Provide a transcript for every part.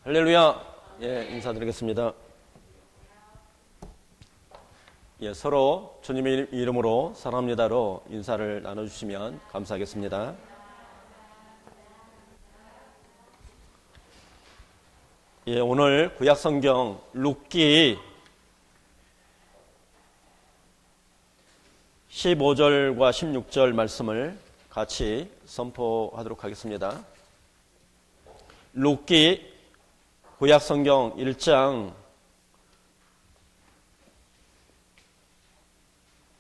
할렐루야. 예, 인사드리겠습니다. 예, 서로 주님의 이름으로 사랑합니다로 인사를 나눠주시면 감사하겠습니다. 예, 오늘 구약성경 룻기 15절과 16절 말씀을 같이 선포하도록 하겠습니다. 룻기 구약성경 1장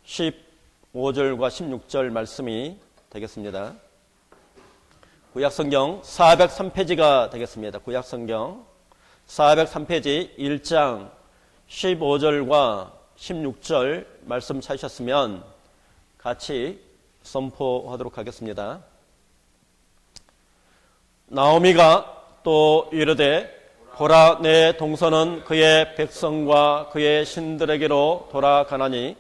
15절과 16절 말씀이 되겠습니다. 구약성경 403페이지가 되겠습니다. 구약성경 403페이지 1장 15절과 16절 말씀 찾으셨으면 같이 선포하도록 하겠습니다. 나오미가 또 이르되 보라, 내 동서는 그의 백성과 그의 신들에게로 돌아가나니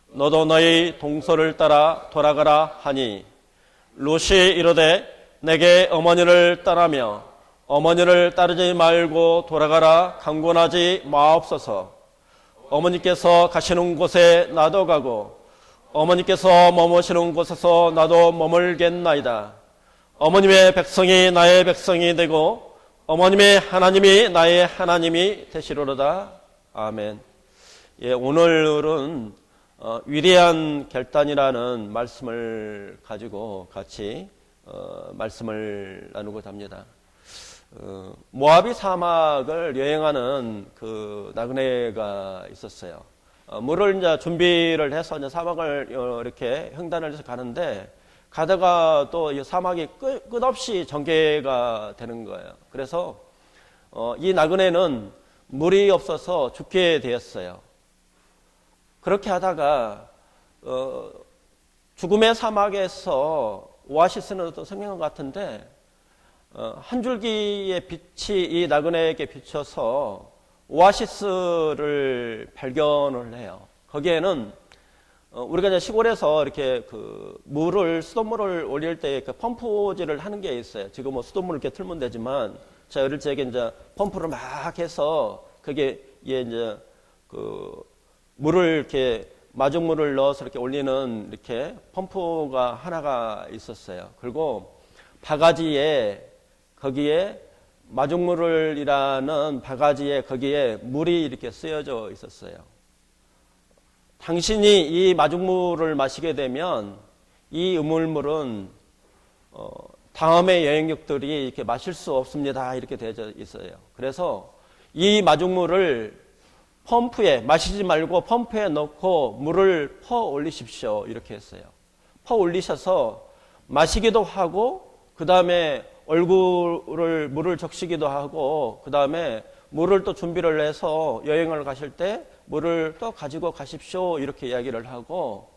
너도 너희 동서를 따라 돌아가라 하니, 룻이 이르되 내게 어머니를 따르며 어머니를 따르지 말고 돌아가라 강권하지 마옵소서. 어머니께서 가시는 곳에 나도 가고 어머니께서 머무시는 곳에서 나도 머물겠나이다. 어머님의 백성이 나의 백성이 되고 어머님의 하나님이 나의 하나님이 되시리로다. 아멘. 예, 오늘은 위대한 결단이라는 말씀을 가지고 같이 말씀을 나누고자 합니다. 모아비 사막을 여행하는 그 나그네가 있었어요. 물을 이제 준비를 해서 이제 사막을 이렇게 횡단을 해서 가는데, 가다가 또 이 사막이 끝없이 전개가 되는 거예요. 그래서 이 나그네는 물이 없어서 죽게 되었어요. 그렇게 하다가 죽음의 사막에서 오아시스는 또 생긴 것 같은데, 한 줄기의 빛이 이 나그네에게 비춰서 오아시스를 발견을 해요. 거기에는 우리가 이제 시골에서 이렇게 그 물을, 수돗물을 올릴 때 그 펌프질을 하는 게 있어요. 지금 뭐 수돗물을 이렇게 틀면 되지만, 제가 어릴 적에 이제 펌프를 막 해서 그게 이제 그 물을 이렇게 마중물을 넣어서 이렇게 올리는 이렇게 펌프가 하나가 있었어요. 그리고 바가지에, 거기에 마중물이라는 바가지에 거기에 물이 이렇게 쓰여져 있었어요. 당신이 이 마중물을 마시게 되면 이 우물물은 다음의 여행객들이 이렇게 마실 수 없습니다. 이렇게 되어 있어요. 그래서 이 마중물을 펌프에, 마시지 말고 펌프에 넣고 물을 퍼 올리십시오. 이렇게 했어요. 퍼 올리셔서 마시기도 하고, 그 다음에 얼굴을 물을 적시기도 하고, 그 다음에 물을 또 준비를 해서 여행을 가실 때 물을 또 가지고 가십시오. 이렇게 이야기를 하고,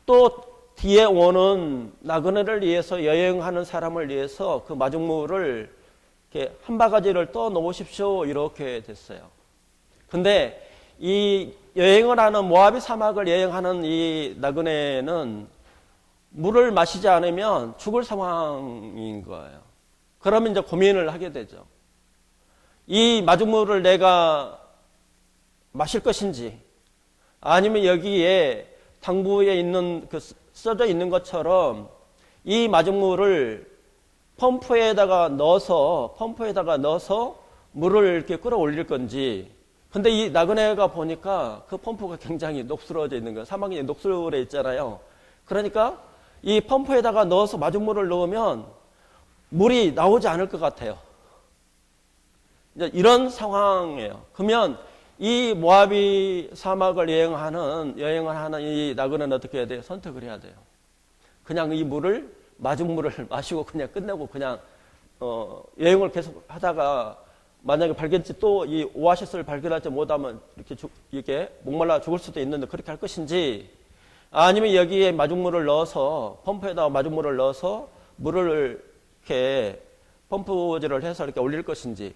또 뒤에 오는 나그네를 위해서, 여행하는 사람을 위해서 그 마중물을 이렇게 한 바가지를 또 놓으십시오. 이렇게 됐어요. 근데 이 여행을 하는, 모아비 사막을 여행하는 이 나그네는 물을 마시지 않으면 죽을 상황인 거예요. 그러면 이제 고민을 하게 되죠. 이 마중물을 내가 마실 것인지, 아니면 여기에 당부에 있는 그 써져 있는 것처럼 이 마중물을 펌프에다가 넣어서 물을 이렇게 끌어올릴 건지. 근데 이 나그네가 보니까 그 펌프가 굉장히 녹슬어져 있는 거예요. 사막이 녹슬어 있잖아요. 그러니까 이 펌프에다가 넣어서 마중물을 넣으면 물이 나오지 않을 것 같아요. 이제 이런 상황이에요. 그러면 이 모아비 사막을 여행을 하는 이 나그네는 어떻게 해야 돼요? 선택을 해야 돼요. 그냥 이 물을, 마중물을 마시고 그냥 끝내고 그냥 여행을 계속 하다가 만약에 또 이 오아시스를 발견하지 못하면 이렇게 목말라 죽을 수도 있는데 그렇게 할 것인지, 아니면 여기에 마중물을 넣어서, 펌프에다가 마중물을 넣어서 물을 이렇게 펌프질을 해서 이렇게 올릴 것인지.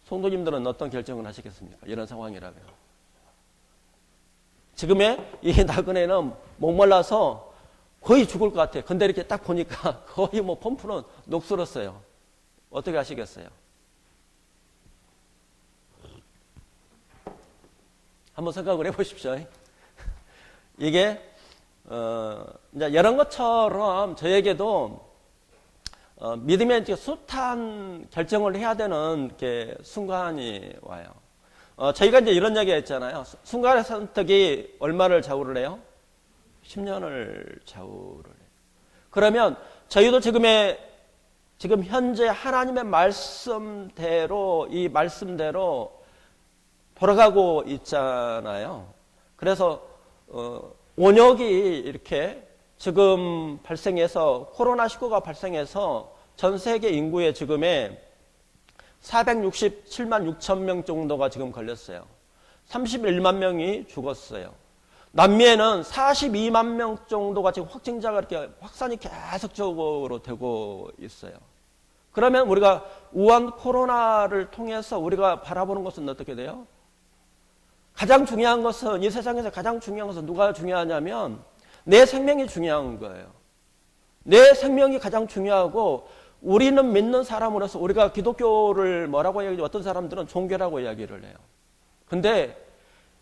성도님들은 어떤 결정을 하시겠습니까? 이런 상황이라면. 지금의 이 나그네는 목말라서 거의 죽을 것 같아요. 근데 이렇게 딱 보니까 거의 뭐 펌프는 녹슬었어요. 어떻게 하시겠어요? 한번 생각을 해보십시오. 이게 이제 이런 것처럼 저에게도 믿음의 이제 숱한 결정을 해야 되는 이렇게 순간이 와요. 저희가 이제 이런 얘기 했잖아요. 순간의 선택이 얼마를 좌우를 해요? 10년을 좌우를 해요. 그러면 저희도 지금 현재 하나님의 말씀대로, 이 말씀대로 돌아가고 있잖아요. 그래서 원역이 이렇게 지금 발생해서 코로나19가 발생해서 전 세계 인구의 지금의 467만 6천 명 정도가 지금 걸렸어요. 31만 명이 죽었어요. 남미에는 42만 명 정도가 지금 확진자가 이렇게 확산이 계속적으로 되고 있어요. 그러면 우리가 우한 코로나를 통해서 우리가 바라보는 것은 어떻게 돼요? 가장 중요한 것은, 이 세상에서 가장 중요한 것은 누가 중요하냐면 내 생명이 중요한 거예요. 내 생명이 가장 중요하고, 우리는 믿는 사람으로서 우리가 기독교를 뭐라고 얘기하죠? 어떤 사람들은 종교라고 이야기를 해요. 근데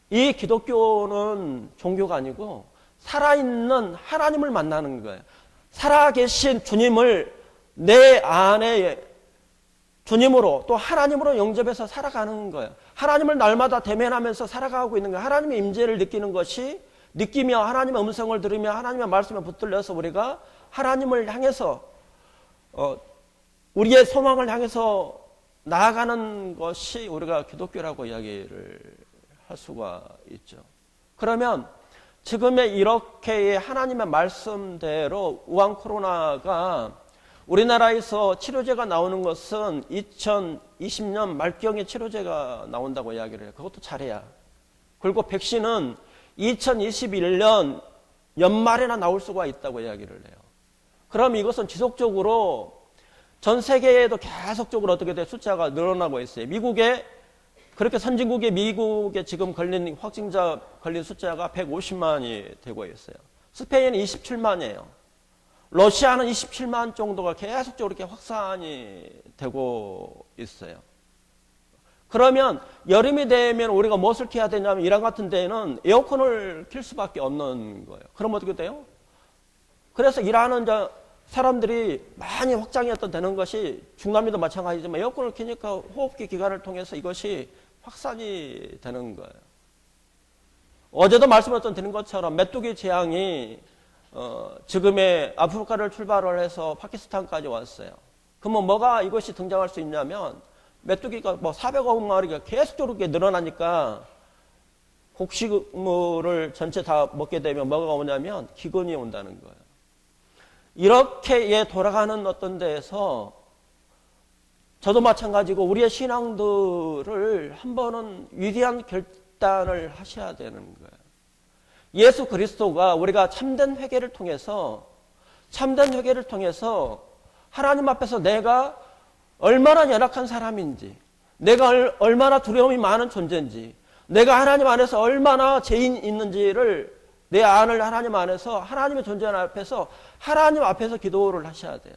이 기독교는 종교가 아니고 살아있는 하나님을 만나는 거예요. 살아계신 주님을 내 안에 주님으로 또 하나님으로 영접해서 살아가는 거예요. 하나님을 날마다 대면하면서 살아가고 있는 거예요. 하나님의 임재를 느끼는 것이, 느끼며 하나님의 음성을 들으며 하나님의 말씀에 붙들려서 우리가 하나님을 향해서 우리의 소망을 향해서 나아가는 것이 우리가 기독교라고 이야기를 할 수가 있죠. 그러면 지금의 이렇게 하나님의 말씀대로 우한 코로나가 우리나라에서 치료제가 나오는 것은 2020년 말경에 치료제가 나온다고 이야기를 해요. 그것도 잘해야. 그리고 백신은 2021년 연말에나 나올 수가 있다고 이야기를 해요. 그럼 이것은 지속적으로 전 세계에도 계속적으로 어떻게 돼? 숫자가 늘어나고 있어요. 미국에, 그렇게 선진국의 미국에 지금 확진자 걸린 숫자가 150만이 되고 있어요. 스페인은 27만이에요. 러시아는 27만 정도가 계속적으로 이렇게 확산이 되고 있어요. 그러면 여름이 되면 우리가 무엇을 켜야 되냐면, 이란 같은 데는 에어컨을 킬 수밖에 없는 거예요. 그럼 어떻게 돼요? 그래서 일하는 사람들이 많이 확장이 되는 것이, 중남미도 마찬가지지만 에어컨을 켜니까 호흡기 기관을 통해서 이것이 확산이 되는 거예요. 어제도 말씀을 드린 것처럼 메뚜기 재앙이 지금의 아프리카를 출발을 해서 파키스탄까지 왔어요. 그러면 뭐가 이것이 등장할 수 있냐면, 메뚜기가 400억 마리가 계속적으로 늘어나니까 곡식물을 전체 다 먹게 되면 뭐가 오냐면 기근이 온다는 거예요. 이렇게 돌아가는 어떤 데에서 저도 마찬가지고 우리의 신앙들을 한 번은 위대한 결단을 하셔야 되는 거예요. 예수 그리스도가 우리가 참된 회개를 통해서 하나님 앞에서 내가 얼마나 연약한 사람인지, 내가 얼마나 두려움이 많은 존재인지, 내가 하나님 안에서 얼마나 죄인 있는지를 내 안을 하나님 안에서, 하나님의 존재 앞에서, 하나님 앞에서 기도를 하셔야 돼요.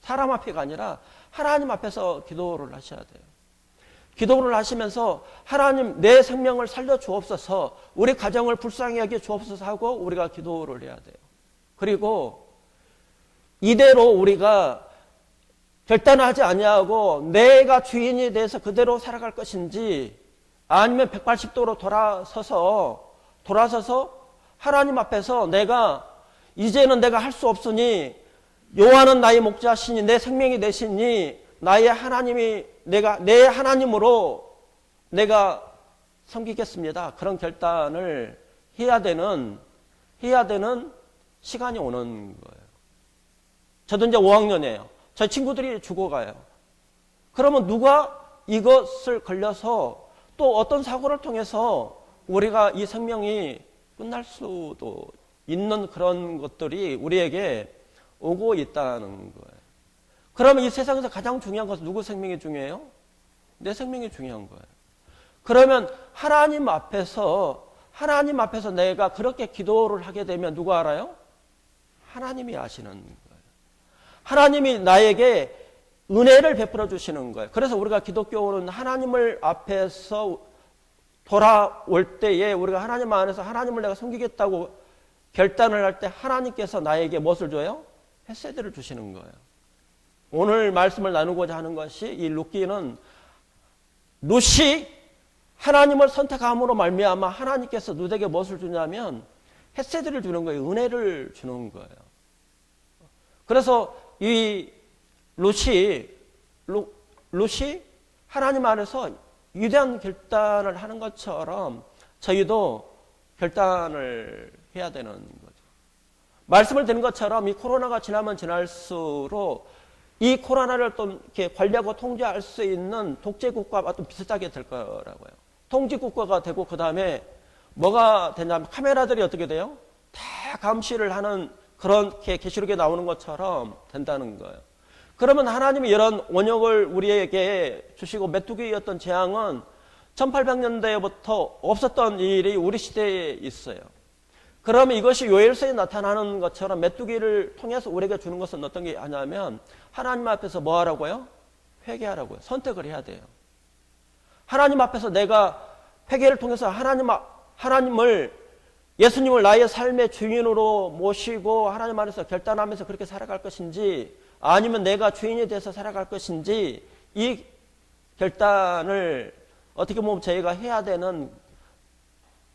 사람 앞에가 아니라 하나님 앞에서 기도를 하셔야 돼요. 기도를 하시면서 하나님 내 생명을 살려주옵소서, 우리 가정을 불쌍히 여겨 주옵소서 하고 우리가 기도를 해야 돼요. 그리고 이대로 우리가 결단을 하지 아니하고 내가 주인이 돼서 그대로 살아갈 것인지, 아니면 180도로 돌아서서 하나님 앞에서 이제는 내가 할 수 없으니 여호와는 나의 목자시니 내 생명이 되시니 나의 하나님이 내 하나님으로 내가 섬기겠습니다. 그런 결단을 해야 되는 시간이 오는 거예요. 저도 이제 5학년이에요. 저 친구들이 죽어가요. 그러면 누가 이것을 걸려서 또 어떤 사고를 통해서 우리가 이 생명이 끝날 수도 있는 그런 것들이 우리에게 오고 있다는 거예요. 그러면 이 세상에서 가장 중요한 것은 누구 생명이 중요해요? 내 생명이 중요한 거예요. 그러면 하나님 앞에서 내가 그렇게 기도를 하게 되면 누가 알아요? 하나님이 아시는 거예요. 하나님이 나에게 은혜를 베풀어 주시는 거예요. 그래서 우리가 기독교는 하나님을 앞에서 돌아올 때에 우리가 하나님 안에서 하나님을 내가 섬기겠다고 결단을 할 때 하나님께서 나에게 무엇을 줘요? 헤세드를 주시는 거예요. 오늘 말씀을 나누고자 하는 것이 이 룻기는 룻이 하나님을 선택함으로 말미암아 하나님께서 룻에게 무엇을 주냐면 헤세드를 주는 거예요. 은혜를 주는 거예요. 그래서 이 룻이 하나님 안에서 위대한 결단을 하는 것처럼 저희도 결단을 해야 되는 거죠. 말씀을 드린 것처럼 이 코로나가 지나면 지날수록 이 코로나를 또 이렇게 관리하고 통제할 수 있는 독재국가와 또 비슷하게 될 거라고요. 통제국가가 되고 그 다음에 뭐가 되냐면 카메라들이 어떻게 돼요? 다 감시를 하는 그렇게 계시록에 나오는 것처럼 된다는 거예요. 그러면 하나님이 이런 원역을 우리에게 주시고 메뚜기였던 재앙은 1800년대부터 없었던 일이 우리 시대에 있어요. 그러면 이것이 요엘서에 나타나는 것처럼 메뚜기를 통해서 우리에게 주는 것은 어떤 게 하냐면 하나님 앞에서 뭐 하라고요? 회개하라고요. 선택을 해야 돼요. 하나님 앞에서 내가 회개를 통해서 하나님을 예수님을 나의 삶의 주인으로 모시고 하나님 안에서 결단하면서 그렇게 살아갈 것인지 아니면 내가 주인이 돼서 살아갈 것인지 이 결단을 어떻게 보면 저희가 해야 되는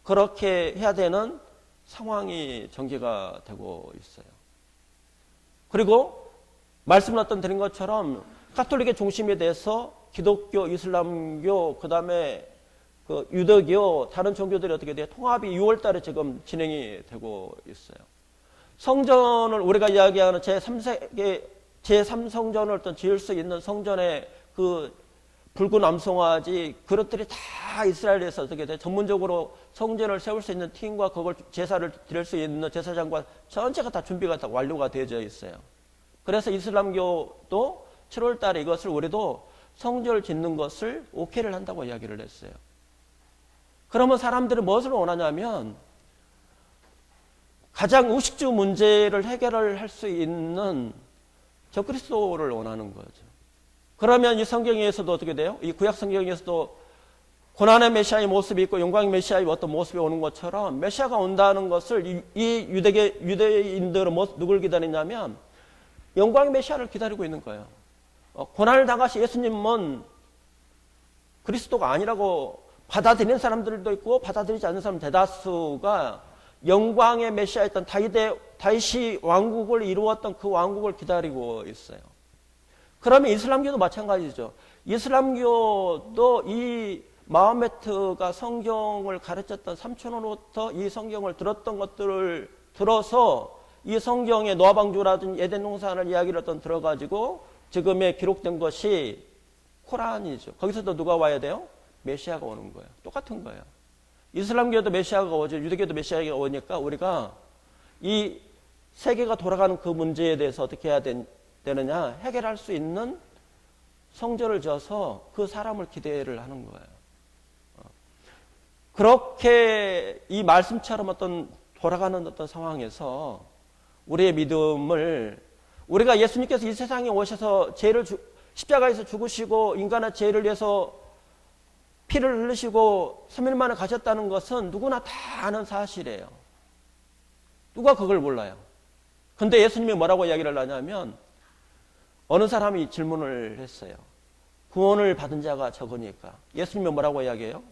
그렇게 해야 되는 상황이 전개가 되고 있어요. 그리고 말씀을 어떤 드린 것처럼 가톨릭의 중심에 대해서 기독교, 이슬람교, 그 다음에 그 유대교, 다른 종교들이 어떻게 돼요? 통합이 6월 달에 지금 진행이 되고 있어요. 성전을 우리가 이야기하는 제3성전을 어떤 지을 수 있는 성전의 그 붉은 암송아지 그릇들이 다 이스라엘에서 어떻게 돼요? 전문적으로 성전을 세울 수 있는 팀과 그걸 제사를 드릴 수 있는 제사장과 전체가 다 준비가 다 완료가 되어져 있어요. 그래서 이슬람교도 7월 달에 이것을 우리도 성전을 짓는 것을 오케이를 한다고 이야기를 했어요. 그러면 사람들은 무엇을 원하냐면 가장 의식주 문제를 해결을 할 수 있는 적그리스도를 원하는 거죠. 그러면 이 성경에서도 어떻게 돼요? 이 구약 성경에서도 고난의 메시아의 모습이 있고 영광의 메시아의 어떤 모습이 오는 것처럼 메시아가 온다는 것을 이 유대인들은 누굴 기다리냐면 영광의 메시아를 기다리고 있는 거예요. 고난을 당하신 예수님은 그리스도가 아니라고 받아들이는 사람들도 있고 받아들이지 않는 사람 대다수가 영광의 메시아였던 다윗이 왕국을 이루었던 그 왕국을 기다리고 있어요. 그러면 이슬람교도 마찬가지죠. 이슬람교도 이 마호메트가 성경을 가르쳤던 3000년부터 이 성경을 들었던 것들을 들어서 이 성경의 노아방주라든지 에덴 동산을 이야기를 어떤 들어가지고 지금에 기록된 것이 코란이죠. 거기서도 누가 와야 돼요? 메시아가 오는 거예요. 똑같은 거예요. 이슬람교도 메시아가 오죠. 유대교도 메시아가 오니까 우리가 이 세계가 돌아가는 그 문제에 대해서 어떻게 해야 되느냐 해결할 수 있는 성전을 지어서 그 사람을 기대를 하는 거예요. 그렇게 이 말씀처럼 어떤 돌아가는 어떤 상황에서 우리의 믿음을 우리가 예수님께서 이 세상에 오셔서 십자가에서 죽으시고 인간의 죄를 위해서 피를 흘리시고 3일 만에 가셨다는 것은 누구나 다 아는 사실이에요. 누가 그걸 몰라요. 근데 예수님이 뭐라고 이야기를 하냐면 어느 사람이 질문을 했어요. 구원을 받은 자가 적으니까. 예수님이 뭐라고 이야기해요?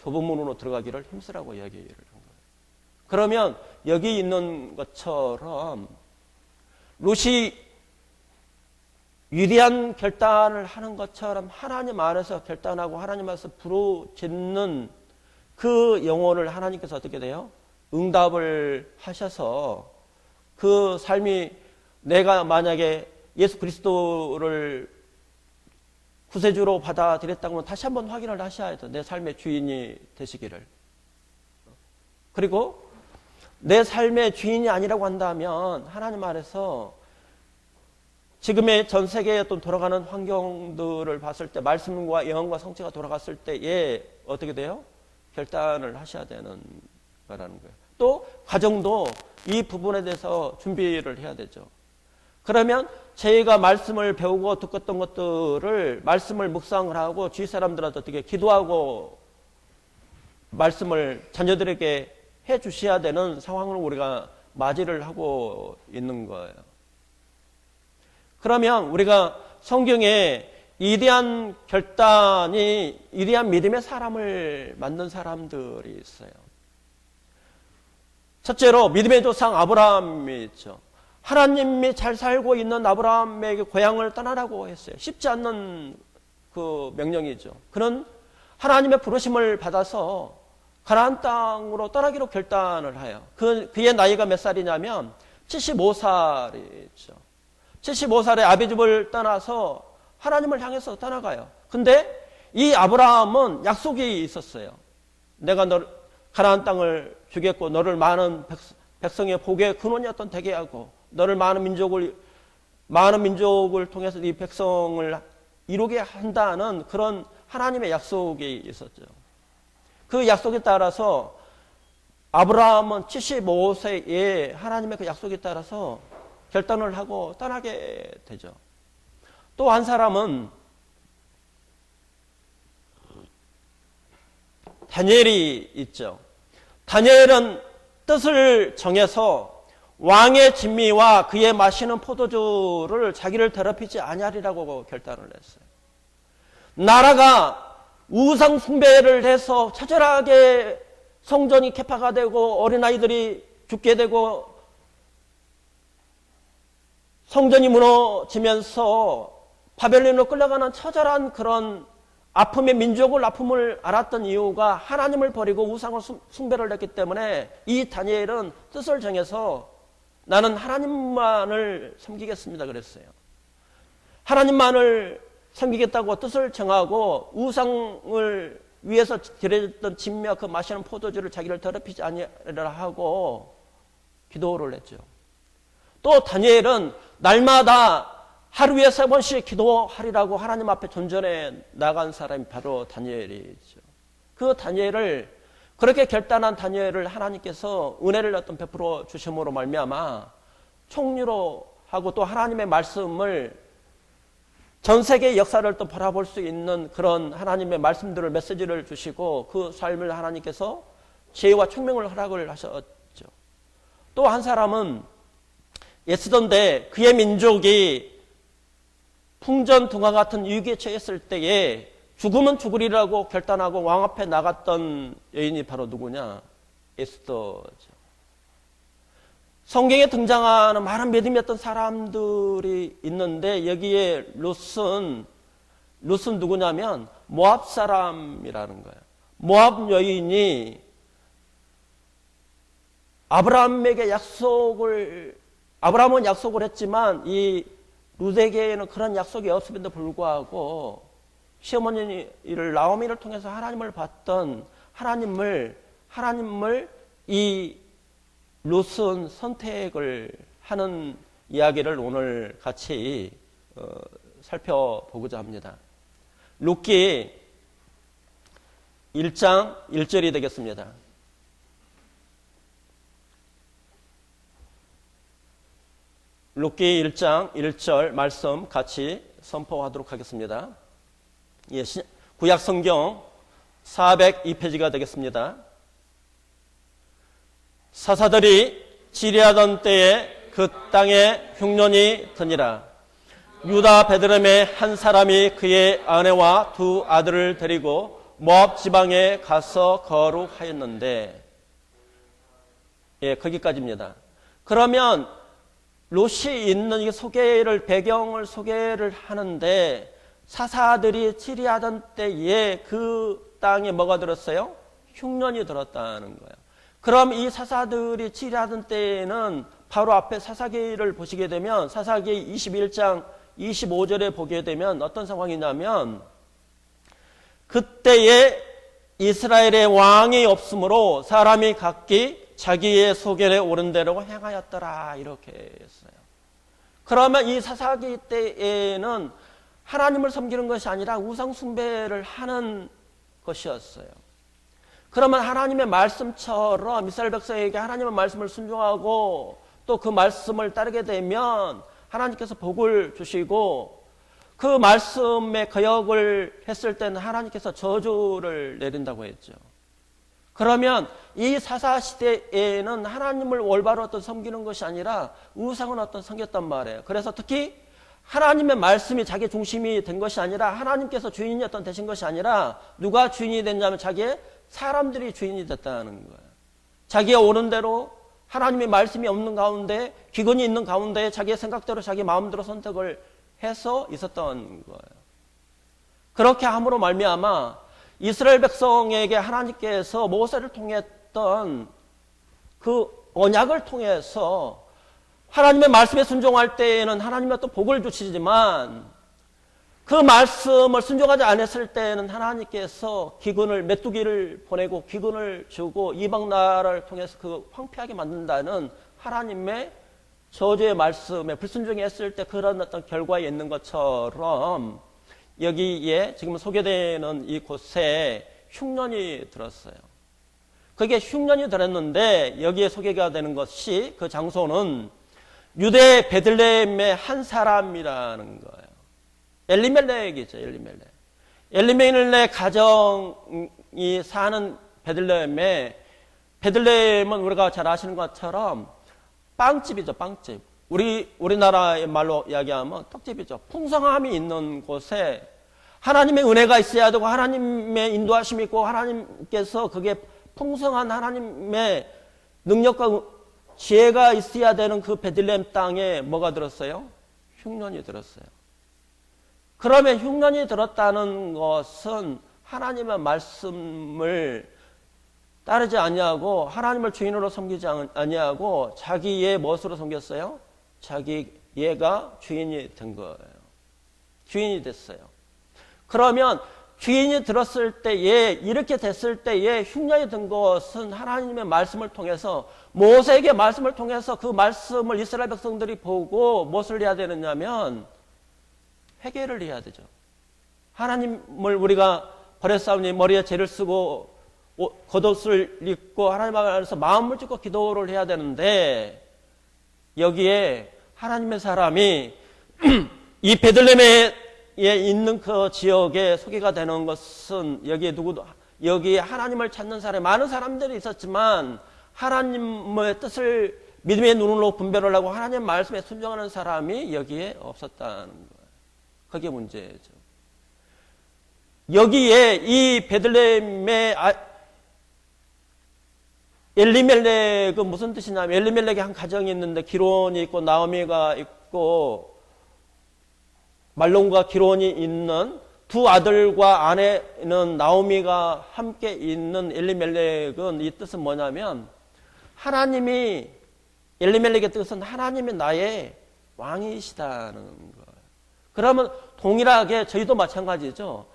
좁은 문으로 들어가기를 힘쓰라고 이야기를 한 거예요. 그러면 여기 있는 것처럼 룻이 위대한 결단을 하는 것처럼 하나님 안에서 결단하고 하나님 안에서 부르짖는 그 영혼을 하나님께서 어떻게 돼요? 응답을 하셔서 그 삶이 내가 만약에 예수 그리스도를 구세주로 받아들였다고 하면 다시 한번 확인을 하셔야 돼요. 내 삶의 주인이 되시기를. 그리고 내 삶의 주인이 아니라고 한다면 하나님 안에서 지금의 전 세계에 어떤 돌아가는 환경들을 봤을 때 말씀과 영혼과 성체가 돌아갔을 때에 어떻게 돼요? 결단을 하셔야 되는 거라는 거예요. 또 가정도 이 부분에 대해서 준비를 해야 되죠. 그러면 저희가 말씀을 배우고 듣었던 것들을 말씀을 묵상을 하고 주위 사람들한테 어떻게 기도하고 말씀을 자녀들에게 해 주셔야 되는 상황을 우리가 맞이를 하고 있는 거예요. 그러면 우리가 성경에 위대한 결단이 위대한 믿음의 사람을 만든 사람들이 있어요. 첫째로 믿음의 조상 아브라함이 있죠. 하나님이 잘 살고 있는 아브라함에게 고향을 떠나라고 했어요. 쉽지 않는 그 명령이죠. 그는 하나님의 부르심을 받아서 가나안 땅으로 떠나기로 결단을 해요. 그의 나이가 몇 살이냐면 75살이죠. 75살에 아비 집을 떠나서 하나님을 향해서 떠나가요. 근데 이 아브라함은 약속이 있었어요. 내가 너 가나안 땅을 주겠고 너를 많은 백성의 복의 근원이었던 되게 하고 너를 많은 민족을 통해서 이 백성을 이루게 한다는 그런 하나님의 약속이 있었죠. 그 약속에 따라서 아브라함은 75세에 하나님의 그 약속에 따라서 결단을 하고 떠나게 되죠. 또 한 사람은 다니엘이 있죠. 다니엘은 뜻을 정해서 왕의 진미와 그의 마시는 포도주를 자기를 더럽히지 아니하리라고 결단을 했어요. 나라가 우상 숭배를 해서 처절하게 성전이 개파가 되고 어린아이들이 죽게 되고 성전이 무너지면서 바벨론으로 끌려가는 처절한 그런 아픔을 알았던 이유가 하나님을 버리고 우상을 숭배를 했기 때문에 이 다니엘은 뜻을 정해서 나는 하나님만을 섬기겠습니다 그랬어요. 하나님만을 섬기겠다고 뜻을 정하고 우상을 위해서 드렸던 진미와 그 마시는 포도주를 자기를 더럽히지 아니하리라 하고 기도를 했죠. 또 다니엘은 날마다 하루에 3번씩 기도하리라고 하나님 앞에 전전해 나간 사람이 바로 다니엘이죠. 그 다니엘을 그렇게 결단한 다니엘을 하나님께서 은혜를 어떤 베풀어 주심으로 말미암아 총리로 하고 또 하나님의 말씀을 전 세계의 역사를 또 바라볼 수 있는 그런 하나님의 말씀들을 메시지를 주시고 그 삶을 하나님께서 지혜와 총명을 허락을 하셨죠. 또 한 사람은 예스던데 그의 민족이 풍전등화 같은 위기에 처했을 때에 죽으면 죽으리라고 결단하고 왕 앞에 나갔던 여인이 바로 누구냐? 에스더죠. 성경에 등장하는 많은 믿음이었던 사람들이 있는데 여기에 룻은 누구냐면 모압 사람이라는 거예요. 모압 여인이 아브라함은 약속을 했지만 이 룻에게는 그런 약속이 없음에도 불구하고 시어머니를 나오미를 통해서 하나님을 봤던 하나님을 이 룻은 선택을 하는 이야기를 오늘 같이 살펴보고자 합니다. 룻기 1장 1절이 되겠습니다. 룻기 1장 1절 말씀 같이 선포하도록 하겠습니다. 예, 구약 성경 402페이지가 되겠습니다. 사사들이 지리하던 때에 그 땅에 흉년이 드니라. 유다 베들레헴의 한 사람이 그의 아내와 두 아들을 데리고 모압 지방에 가서 거룩하였는데, 예, 거기까지입니다. 그러면 롯이 있는 이 배경을 소개를 하는데 사사들이 치리하던 때에 그 땅에 뭐가 들었어요? 흉년이 들었다는 거예요. 그럼 이 사사들이 치리하던 때에는 바로 앞에 사사기를 보시게 되면 사사기 21장 25절에 보게 되면 어떤 상황이냐면 그때에 이스라엘의 왕이 없으므로 사람이 각기 자기의 소견에 오른 대로 행하였더라 이렇게 했어요. 그러면 이 사사기 때에는 하나님을 섬기는 것이 아니라 우상 숭배를 하는 것이었어요. 그러면 하나님의 말씀처럼 이스라엘 백성에게 하나님의 말씀을 순종하고 또 그 말씀을 따르게 되면 하나님께서 복을 주시고 그 말씀에 거역을 했을 때는 하나님께서 저주를 내린다고 했죠. 그러면 이 사사시대에는 하나님을 올바로 어떤 섬기는 것이 아니라 우상은 어떤 섬겼단 말이에요. 그래서 특히 하나님의 말씀이 자기 중심이 된 것이 아니라 하나님께서 주인이 어떤 되신 것이 아니라 누가 주인이 됐냐면 자기의 사람들이 주인이 됐다는 거예요. 자기가 오는 대로 하나님의 말씀이 없는 가운데 기근이 있는 가운데 자기의 생각대로 자기 마음대로 선택을 해서 있었던 거예요. 그렇게 함으로 말미암아 이스라엘 백성에게 하나님께서 모세를 통했던 그 언약을 통해서 하나님의 말씀에 순종할 때에는 하나님의 또 복을 주시지만 그 말씀을 순종하지 않았을 때에는 하나님께서 기근을 메뚜기를 보내고 기근을 주고 이방 나라를 통해서 그 황폐하게 만든다는 하나님의 저주의 말씀에 불순종했을 때 그런 어떤 결과에 있는 것처럼 여기에 지금 소개되는 이곳에 흉년이 들었어요. 그게 흉년이 들었는데 여기에 소개가 되는 것이 그 장소는 유대 베들레헴의 한 사람이라는 거예요. 엘리멜렉이죠. 엘리멜렉 가정이 사는 베들레헴은 우리가 잘 아시는 것처럼 빵집이죠. 빵집. 우리나라의 말로 이야기하면 떡집이죠. 풍성함이 있는 곳에 하나님의 은혜가 있어야 되고 하나님의 인도하심이 있고 하나님께서 그게 풍성한 하나님의 능력과 지혜가 있어야 되는 그 베들레헴 땅에 뭐가 들었어요? 흉년이 들었어요. 그러면 흉년이 들었다는 것은 하나님의 말씀을 따르지 아니하고 하나님을 주인으로 섬기지 아니하고 자기의 무엇으로 섬겼어요? 자기 얘가 주인이 된 거예요. 주인이 됐어요. 그러면 주인이 들었을 때에 이렇게 됐을 때에 흉년이 든 것은 하나님의 말씀을 통해서 모세에게 말씀을 통해서 그 말씀을 이스라엘 백성들이 보고 무엇을 해야 되느냐면 회개를 해야 되죠. 하나님을 우리가 버렸사오니 머리에 죄를 쓰고 겉옷을 입고 하나님 앞에서 마음을 찢고 기도를 해야 되는데 여기에 하나님의 사람이 이 베들레헴에 있는 그 지역에 소개가 되는 것은 여기에 하나님을 찾는 사람이 많은 사람들이 있었지만 하나님의 뜻을 믿음의 눈으로 분별을 하고 하나님의 말씀에 순종하는 사람이 여기에 없었다는 거예요. 그게 문제죠. 여기에 이 베들레헴의 엘리멜렉은 무슨 뜻이냐면 엘리멜렉의 한 가정이 있는데 기론이 있고 나오미가 있고 말론과 기론이 있는 두 아들과 아내는 나오미가 함께 있는 엘리멜렉은 이 뜻은 뭐냐면 하나님이 엘리멜렉의 뜻은 하나님이 나의 왕이시다는 거예요. 그러면 동일하게 저희도 마찬가지죠.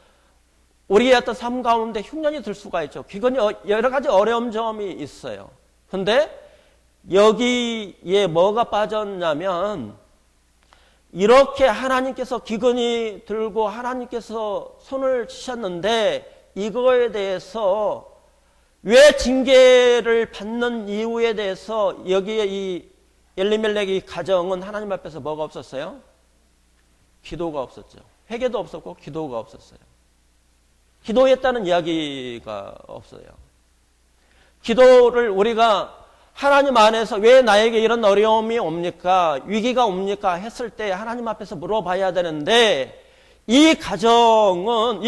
우리의 어떤 삶 가운데 흉년이 들 수가 있죠. 기근이 여러 가지 어려운 점이 있어요. 그런데 여기에 뭐가 빠졌냐면 이렇게 하나님께서 기근이 들고 하나님께서 손을 치셨는데 이거에 대해서 왜 징계를 받는 이유에 대해서 여기에 이 엘리멜렉의 가정은 하나님 앞에서 뭐가 없었어요? 기도가 없었죠. 회개도 없었고 기도가 없었어요. 기도했다는 이야기가 없어요. 기도를 우리가 하나님 안에서 왜 나에게 이런 어려움이 옵니까? 위기가 옵니까? 했을 때 하나님 앞에서 물어봐야 되는데 이 가정은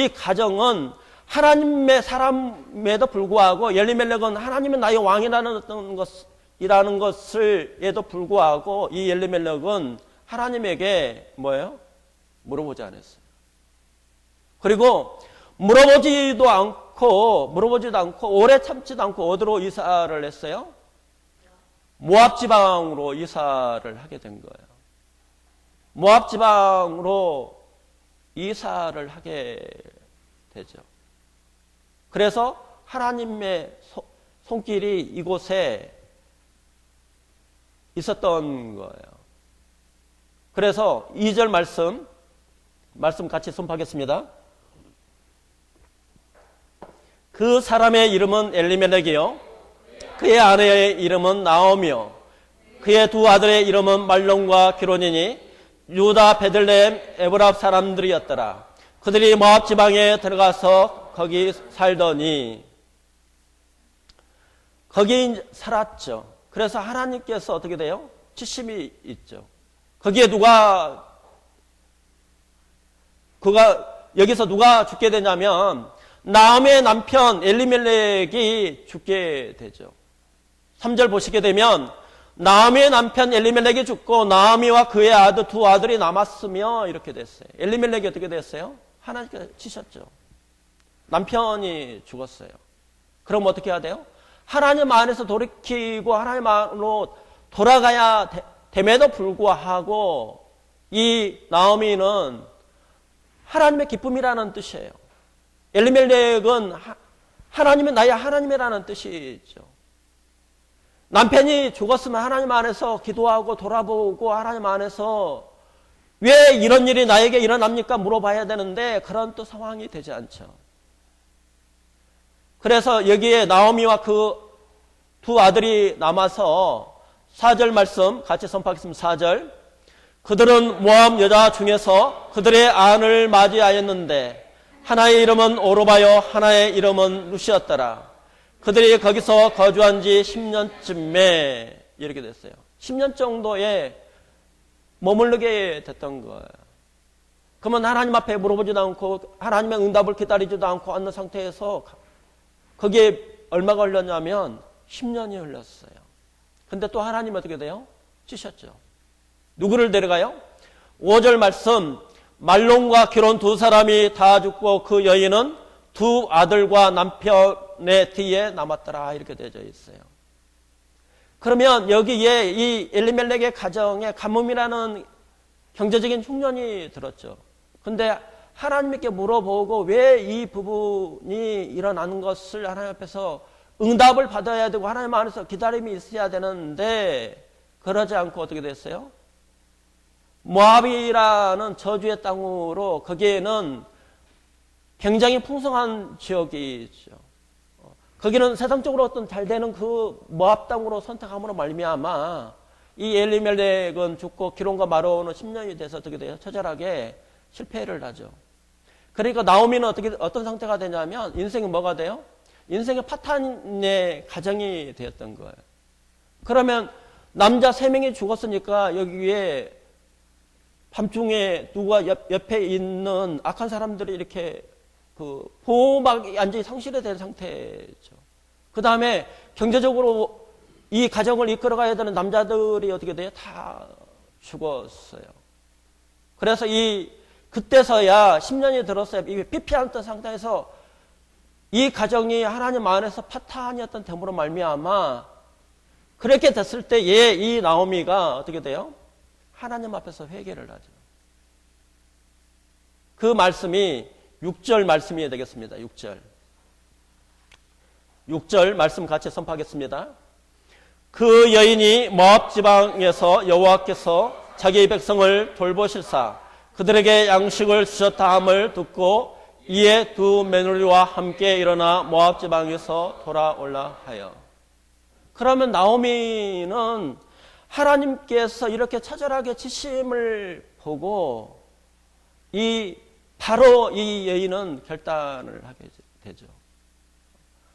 하나님의 사람에도 불구하고 엘리멜렉은 하나님은 나의 왕이라는 이라는 것을에도 불구하고 이 엘리멜렉은 하나님에게 뭐예요? 물어보지 않았어요. 그리고 물어보지도 않고 오래 참지도 않고 어디로 이사를 했어요? 모압 지방으로 이사를 하게 된 거예요. 모압 지방으로 이사를 하게 되죠. 그래서 하나님의 손길이 이곳에 있었던 거예요. 그래서 2절 말씀 같이 선포하겠습니다. 그 사람의 이름은 엘리멜렉이요, 그의 아내의 이름은 나오미요, 그의 두 아들의 이름은 말론과 기론이니 유다 베들레헴 에브랍 사람들이었더라. 그들이 모압 지방에 들어가서 거기 살더니 거기에 살았죠. 그래서 하나님께서 어떻게 돼요? 지심이 있죠. 거기에 여기서 누가 죽게 되냐면 나암의 남편 엘리멜렉이 죽게 되죠. 3절 보시게 되면 나암의 남편 엘리멜렉이 죽고 나암이와 그의 아들 두 아들이 남았으며 이렇게 됐어요. 엘리멜렉이 어떻게 됐어요? 하나님께서 치셨죠. 남편이 죽었어요. 그럼 어떻게 해야 돼요? 하나님 안에서 돌이키고 하나님 안으로 돌아가야 됨에도 불구하고 이 나오미는 하나님의 기쁨이라는 뜻이에요. 엘리멜렉은 하나님은 나의 하나님이라는 뜻이죠. 남편이 죽었으면 하나님 안에서 기도하고 돌아보고 하나님 안에서 왜 이런 일이 나에게 일어납니까? 물어봐야 되는데 그런 또 상황이 되지 않죠. 그래서 여기에 나오미와 그 두 아들이 남아서 4절 말씀 같이 선포하겠습니다. 4절. 그들은 모압 여자 중에서 그들의 아내를 맞이하였는데 하나의 이름은 오르바요 하나의 이름은 루시였더라. 그들이 거기서 거주한 지 10년쯤에 이렇게 됐어요. 10년 정도에 머무르게 됐던 거예요. 그러면 하나님 앞에 물어보지도 않고 하나님의 응답을 기다리지도 않고 앉는 상태에서 거기에 얼마가 흘렀냐면 10년이 흘렀어요. 근데 또 하나님 어떻게 돼요? 찌셨죠. 누구를 데려가요? 5절 말씀 말론과 기론 두 사람이 다 죽고 그 여인은 두 아들과 남편의 뒤에 남았더라 이렇게 되어져 있어요. 그러면 여기에 이 엘리멜렉의 가정에 가뭄이라는 경제적인 흉년이 들었죠. 근데 하나님께 물어보고 왜 이 부분이 일어나는 것을 하나님 앞에서 응답을 받아야 되고 하나님 안에서 기다림이 있어야 되는데 그러지 않고 어떻게 됐어요? 모압이라는 저주의 땅으로 거기에는 굉장히 풍성한 지역이 있죠. 거기는 세상적으로 어떤 잘 되는 그 모압 땅으로 선택함으로 말미암아 이 엘리멜렉은 죽고 기론과 마로는 10년이 돼서 어떻게 돼요? 처절하게 실패를 하죠. 그러니까 나오미는 어떤 상태가 되냐면 인생이 뭐가 돼요? 인생의 파탄의 가정이 되었던 거예요. 그러면 남자 3명이 죽었으니까 여기에 밤중에 누가 옆에 있는 악한 사람들이 이렇게 그 보호막이 완전히 상실이 된 상태죠. 그 다음에 경제적으로 이 가정을 이끌어가야 되는 남자들이 어떻게 돼요? 다 죽었어요. 그래서 그때서야 10년이 들었어요. 이 피폐했던 상태에서 이 가정이 하나님 안에서 파탄이었던 됨으로 말미암아 그렇게 됐을 때에 이 나오미가 어떻게 돼요? 하나님 앞에서 회개를 하죠. 그 말씀이 6절 말씀이 되겠습니다. 6절 말씀 같이 선포하겠습니다. 그 여인이 모압 지방에서 여호와께서 자기의 백성을 돌보실사 그들에게 양식을 주셨다 함을 듣고 이에 두 며느리와 함께 일어나 모압 지방에서 돌아올라 하여. 그러면 나오미는 하나님께서 이렇게 처절하게 치심을 보고 바로 이 여인은 결단을 하게 되죠.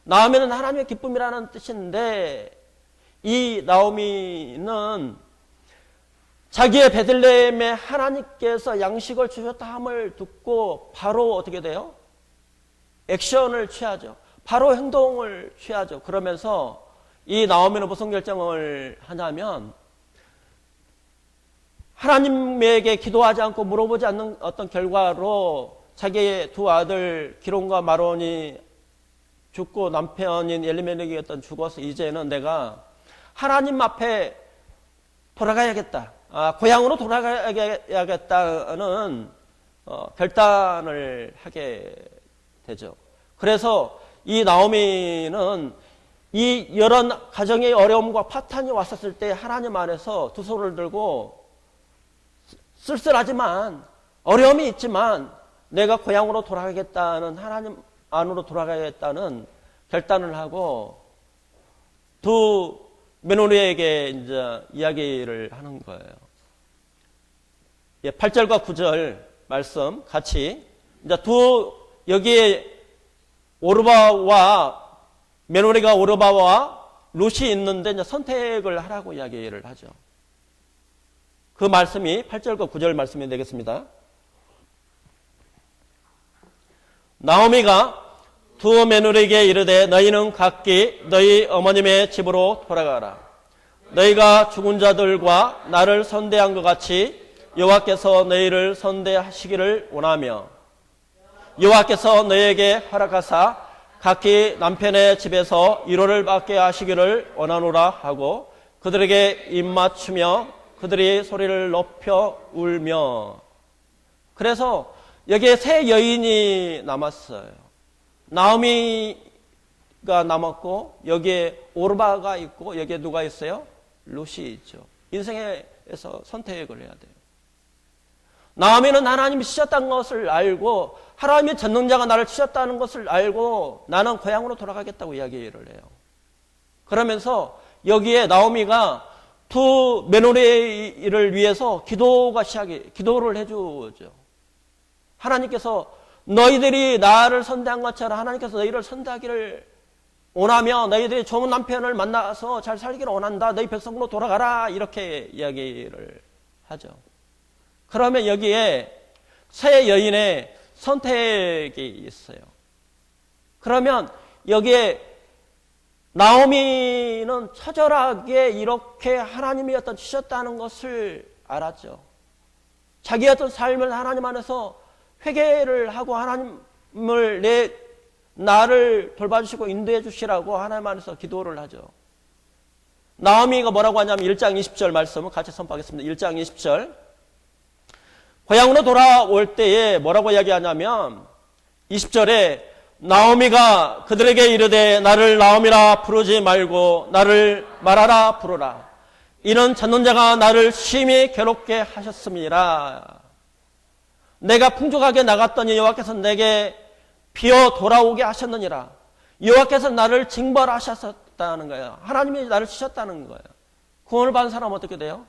나오미는 하나님의 기쁨이라는 뜻인데 이 나오미는 자기의 베들레헴에 하나님께서 양식을 주셨다 함을 듣고 바로 어떻게 돼요? 액션을 취하죠. 바로 행동을 취하죠. 그러면서 이 나오미는 무슨 결정을 하냐면 하나님에게 기도하지 않고 물어보지 않는 어떤 결과로 자기의 두 아들 기론과 마론이 죽고 남편인 엘리멜렉이 죽어서 이제는 내가 하나님 앞에 돌아가야겠다. 고향으로 돌아가야겠다는 결단을 하게 되죠. 그래서 이 나오미는 이 여러 가정의 어려움과 파탄이 왔었을 때 하나님 안에서 두 손을 들고 쓸쓸하지만 어려움이 있지만 내가 고향으로 돌아가겠다는 하나님 안으로 돌아가겠다는 결단을 하고 두 며느리에게 이제 이야기를 하는 거예요. 8절과 9절 말씀 같이 이제 여기에 오르바와 며느리가 오르바와 롯이 있는데 이제 선택을 하라고 이야기를 하죠. 그 말씀이 8절과 9절 말씀이 되겠습니다. 나오미가 두 며느리에게 이르되 너희는 각기 너희 어머님의 집으로 돌아가라. 너희가 죽은 자들과 나를 선대한 것 같이 여호와께서 너희를 선대하시기를 원하며 여호와께서 너희에게 허락하사 각기 남편의 집에서 위로를 받게 하시기를 원하노라 하고 그들에게 입맞추며 그들이 소리를 높여 울며. 그래서 여기에 세 여인이 남았어요. 나오미가 남았고 여기에 오르바가 있고 여기에 누가 있어요? 롯이 있죠. 인생에서 선택을 해야 돼요. 나오미는 하나님이 치셨다는 것을 알고 하나님의 전능자가 나를 치셨다는 것을 알고 나는 고향으로 돌아가겠다고 이야기를 해요. 그러면서 여기에 나오미가 두 며느리를 위해서 기도를 해주죠. 하나님께서 너희들이 나를 선대한 것처럼 하나님께서 너희를 선대하기를 원하며 너희들이 좋은 남편을 만나서 잘 살기를 원한다. 너희 백성으로 돌아가라. 이렇게 이야기를 하죠. 그러면 여기에 세 여인의 선택이 있어요. 그러면 여기에 나오미는 처절하게 이렇게 하나님이 어떤 주셨다는 것을 알았죠. 자기의 어떤 삶을 하나님 안에서 회개를 하고 하나님을 나를 돌봐주시고 인도해 주시라고 하나님 안에서 기도를 하죠. 나오미가 뭐라고 하냐면 1장 20절 말씀을 같이 선포하겠습니다. 1장 20절. 고향으로 돌아올 때에 뭐라고 이야기하냐면 20절에 나오미가 그들에게 이르되 나를 나오미라 부르지 말고 나를 마라라 부르라. 이는 전능자가 나를 심히 괴롭게 하셨음이라. 내가 풍족하게 나갔더니 여호와께서 내게 비어 돌아오게 하셨느니라. 여호와께서 나를 징벌하셨다는 거예요. 하나님이 나를 치셨다는 거예요. 구원을 받은 사람은 어떻게 돼요?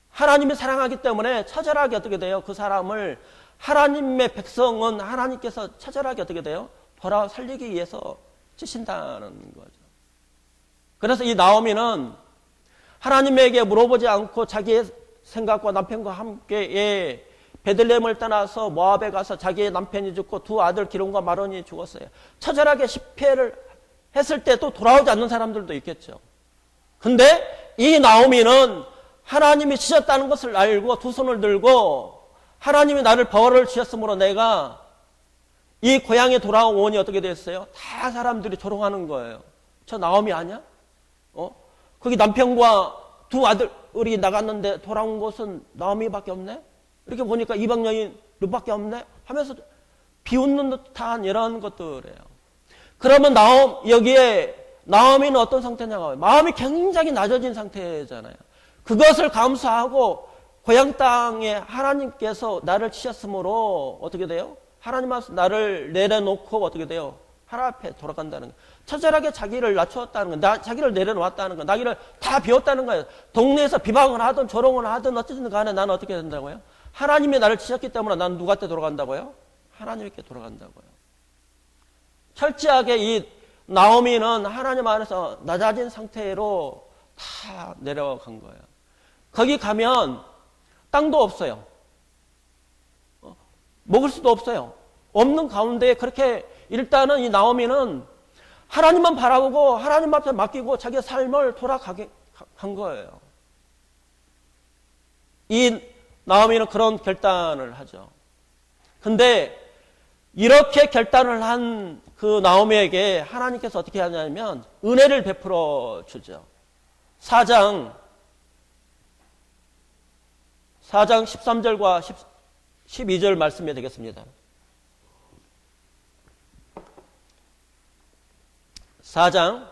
하나님이 사랑하기 때문에 처절하게 어떻게 돼요? 그 사람을 하나님의 백성은 하나님께서 처절하게 어떻게 돼요? 돌아 살리기 위해서 치신다는 거죠. 그래서 이 나오미는 하나님에게 물어보지 않고 자기의 생각과 남편과 함께 베들레헴을 떠나서 모압에 가서 자기의 남편이 죽고 두 아들 기론과 마론이 죽었어요. 처절하게 집회를 했을 때 또 돌아오지 않는 사람들도 있겠죠. 근데 이 나오미는 하나님이 치셨다는 것을 알고 두 손을 들고 하나님이 나를 벌을 주셨으므로 내가 이 고향에 돌아오니 어떻게 됐어요? 다 사람들이 조롱하는 거예요. 저 나오미 아니야? 거기 남편과 두 아들이 나갔는데 돌아온 곳은 나오미밖에 없네? 이렇게 보니까 이방 여인 룻밖에 없네? 하면서 비웃는 듯한 이런 것들이에요. 그러면 여기에 나오미는 어떤 상태냐고요? 마음이 굉장히 낮아진 상태잖아요. 그것을 감수하고 고향 땅에 하나님께서 나를 치셨으므로 어떻게 돼요? 하나님 앞에 나를 내려놓고 어떻게 돼요? 하나님 앞에 돌아간다는 거예요. 처절하게 자기를 낮추었다는 거예요. 자기를 내려놓았다는 거예요. 자기를 다 비웠다는 거예요. 동네에서 비방을 하든 조롱을 하든 어쨌든 간에 나는 어떻게 된다고요? 하나님이 나를 치셨기 때문에 나는 누구한테 돌아간다고요? 하나님께 돌아간다고요. 철저하게 이 나오미는 하나님 안에서 낮아진 상태로 다 내려간 거예요. 거기 가면 땅도 없어요. 먹을 수도 없어요. 없는 가운데 그렇게 일단은 이 나오미는 하나님만 바라보고 하나님 앞에 맡기고 자기의 삶을 돌아가게 간 거예요. 이 나오미는 그런 결단을 하죠. 근데 이렇게 결단을 한 그 나오미에게 하나님께서 어떻게 하냐면 은혜를 베풀어 주죠. 4장 13절과 12절 말씀이 되겠습니다. 4장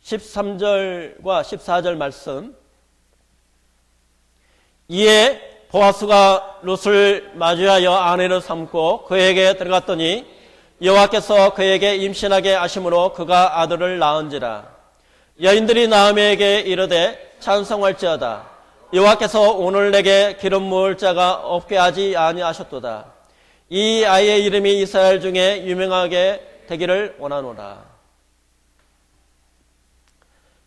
13절과 14절 말씀. 이에 보아스가 룻을 맞이하여 아내를 삼고 그에게 들어갔더니 여호와께서 그에게 임신하게 하심으로 그가 아들을 낳은지라. 여인들이 나오미에게 이르되 찬송할지어다. 여호와께서 오늘 내게 기름 부을 자가 없게 하지 아니하셨도다. 이 아이의 이름이 이스라엘 중에 유명하게 되기를 원하노라.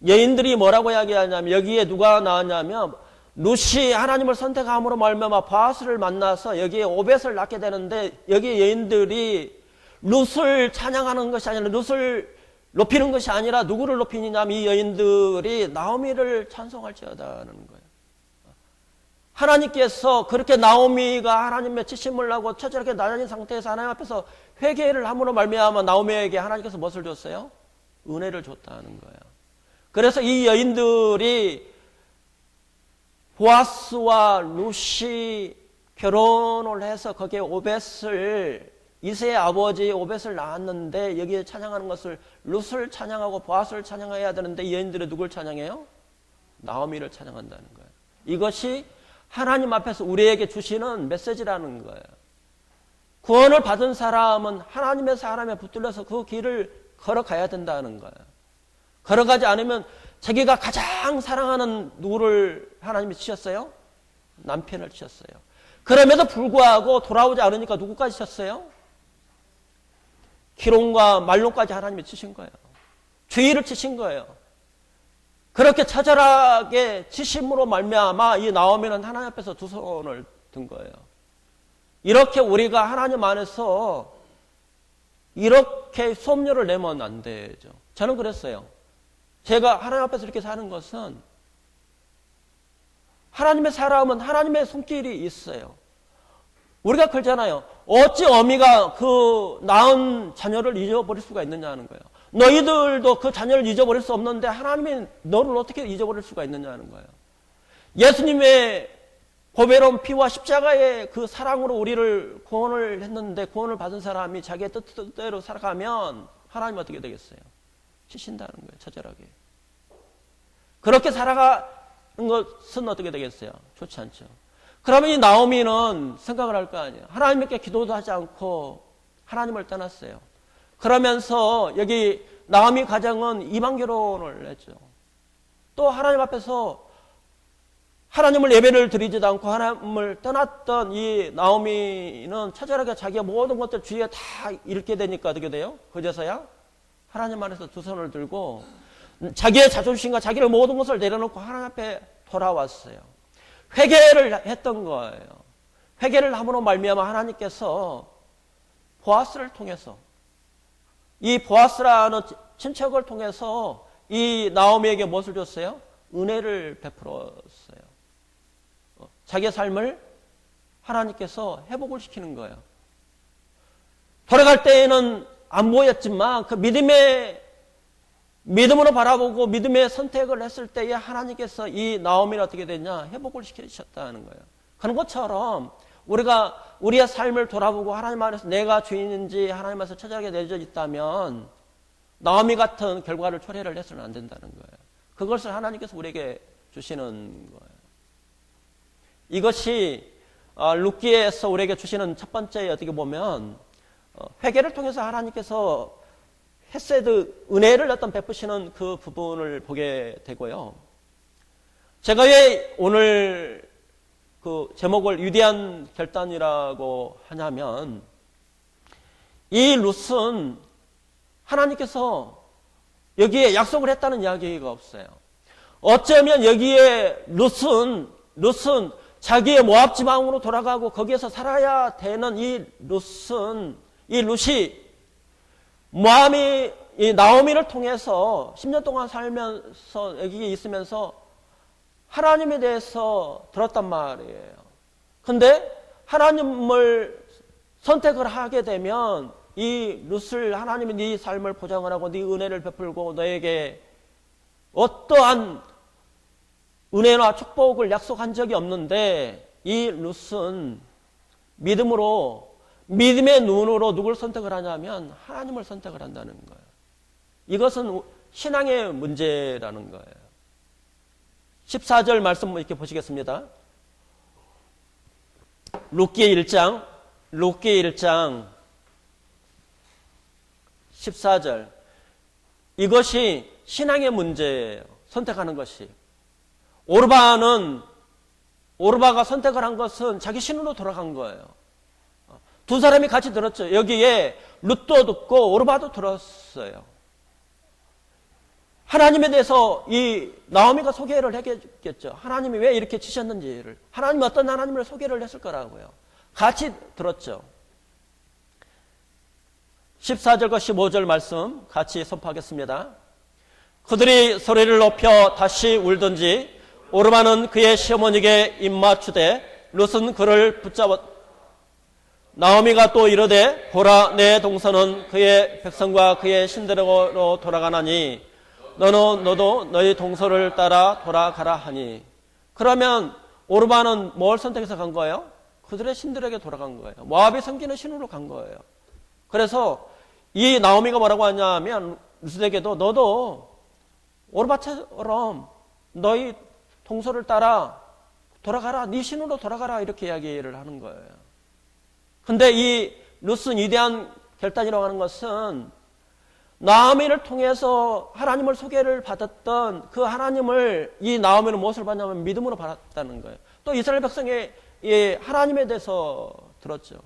여인들이 뭐라고 이야기하냐면 여기에 누가 나왔냐면 룻이 하나님을 선택함으로 말미암아 보아스를 만나서 여기에 오벳을 낳게 되는데 여기 여인들이 룻을 찬양하는 것이 아니라 룻을 높이는 것이 아니라 누구를 높이느냐면 이 여인들이 나오미를 찬송할지어다는 거예요. 하나님께서 그렇게 나오미가 하나님의 지심을 하고 처절하게 낮아진 상태에서 하나님 앞에서 회개를 함으로 말미암아 나오미에게 하나님께서 무엇을 줬어요? 은혜를 줬다는 거예요. 그래서 이 여인들이 보아스와 룻이 결혼을 해서 거기에 오벳을 이세의 아버지 오벳을 낳았는데 여기에 찬양하는 것을 룻을 찬양하고 보아스를 찬양해야 되는데 이 여인들은 누굴 찬양해요? 나오미를 찬양한다는 거예요. 이것이 하나님 앞에서 우리에게 주시는 메시지라는 거예요. 구원을 받은 사람은 하나님의 사람에 붙들려서 그 길을 걸어가야 된다는 거예요. 걸어가지 않으면 자기가 가장 사랑하는 누구를 하나님이 치셨어요? 남편을 치셨어요. 그럼에도 불구하고 돌아오지 않으니까 누구까지 치셨어요? 기론과 말론까지 하나님이 치신 거예요. 주의를 치신 거예요. 그렇게 처절하게 치심으로 말미암아 이 나오미는 하나님 앞에서 두 손을 든 거예요. 이렇게 우리가 하나님 안에서 이렇게 수업료를 내면 안 되죠. 저는 그랬어요. 제가 하나님 앞에서 이렇게 사는 것은 하나님의 사람은 하나님의 손길이 있어요. 우리가 그러잖아요. 어찌 어미가 그 낳은 자녀를 잊어버릴 수가 있느냐는 거예요. 너희들도 그 자녀를 잊어버릴 수 없는데 하나님이 너를 어떻게 잊어버릴 수가 있느냐는 거예요. 예수님의 보배로운 피와 십자가의 그 사랑으로 우리를 구원을 했는데 구원을 받은 사람이 자기의 뜻대로 살아가면 하나님 어떻게 되겠어요? 치신다는 거예요. 처절하게. 그렇게 살아가는 것은 어떻게 되겠어요? 좋지 않죠. 그러면 이 나오미는 생각을 할 거 아니에요. 하나님께 기도도 하지 않고 하나님을 떠났어요. 그러면서 여기 나오미 가정은 이방 결혼을 했죠. 또 하나님 앞에서 하나님을 예배를 드리지도 않고 하나님을 떠났던 이 나오미는 처절하게 자기가 모든 것들 주위에 다 잃게 되니까 어떻게 돼요? 그제서야 하나님 안에서 두 손을 들고 자기의 자존심과 자기를 모든 것을 내려놓고 하나님 앞에 돌아왔어요. 회개를 했던 거예요. 회개를 함으로 말미암아 하나님께서 보아스를 통해서 이 보아스라는 친척을 통해서 이 나오미에게 무엇을 줬어요? 은혜를 베풀었어요. 자기의 삶을 하나님께서 회복을 시키는 거예요. 돌아갈 때에는 안 보였지만 그 믿음으로 바라보고 믿음의 선택을 했을 때에 하나님께서 이 나오미를 어떻게 됐냐? 회복을 시키셨다는 거예요. 그런 것처럼 우리가 우리의 삶을 돌아보고 하나님 안에서 내가 주인인지 하나님 안에서 처절하게 내려져 있다면 나오미 같은 결과를 초래를 해서는 안 된다는 거예요. 그것을 하나님께서 우리에게 주시는 거예요. 이것이 룻기에서 우리에게 주시는 첫 번째 어떻게 보면 회개를 통해서 하나님께서 헤세드 은혜를 어떤 베푸시는 그 부분을 보게 되고요. 제가 왜 오늘 그 제목을 위대한 결단이라고 하냐면 이 룻은 하나님께서 여기에 약속을 했다는 이야기가 없어요. 어쩌면 여기에 룻은 자기의 모압 지방으로 돌아가고 거기에서 살아야 되는 이 룻이 모압이 이 나오미를 통해서 10년 동안 살면서 여기에 있으면서 하나님에 대해서 들었단 말이에요. 근데 하나님을 선택을 하게 되면 이 룻을 하나님이 네 삶을 보장을 하고 네 은혜를 베풀고 너에게 어떠한 은혜나 축복을 약속한 적이 없는데 이 룻은 믿음의 눈으로 누굴 선택을 하냐면 하나님을 선택을 한다는 거예요. 이것은 신앙의 문제라는 거예요. 14절 말씀 이렇게 보시겠습니다. 룻기 1장 14절. 이것이 신앙의 문제예요. 선택하는 것이. 오르바가 선택을 한 것은 자기 신으로 돌아간 거예요. 두 사람이 같이 들었죠. 여기에 룻도 듣고 오르바도 들었어요. 하나님에 대해서 이 나오미가 소개를 했겠죠. 하나님이 왜 이렇게 치셨는지를. 하나님이 어떤 하나님을 소개를 했을 거라고요. 같이 들었죠. 14절과 15절 말씀 같이 선포하겠습니다. 그들이 소리를 높여 다시 울든지 오르바는 그의 시어머니에게 입맞추되 룻은 그를 붙잡았. 나오미가 또 이르되 보라 내 동서는 그의 백성과 그의 신대로 돌아가나니 너도 너희 동서를 따라 돌아가라 하니. 그러면 오르바는 뭘 선택해서 간 거예요? 그들의 신들에게 돌아간 거예요. 모압이 섬기는 신으로 간 거예요. 그래서 이 나오미가 뭐라고 하냐면 룻에게도 너도 오르바처럼 너희 동서를 따라 돌아가라. 네 신으로 돌아가라. 이렇게 이야기를 하는 거예요. 근데 이 룻은 위대한 결단이라고 하는 것은 나오미를 통해서 하나님을 소개를 받았던 그 하나님을 이 나오미는 무엇을 받냐면 믿음으로 받았다는 거예요. 또 이스라엘 백성의 하나님에 대해서 들었죠.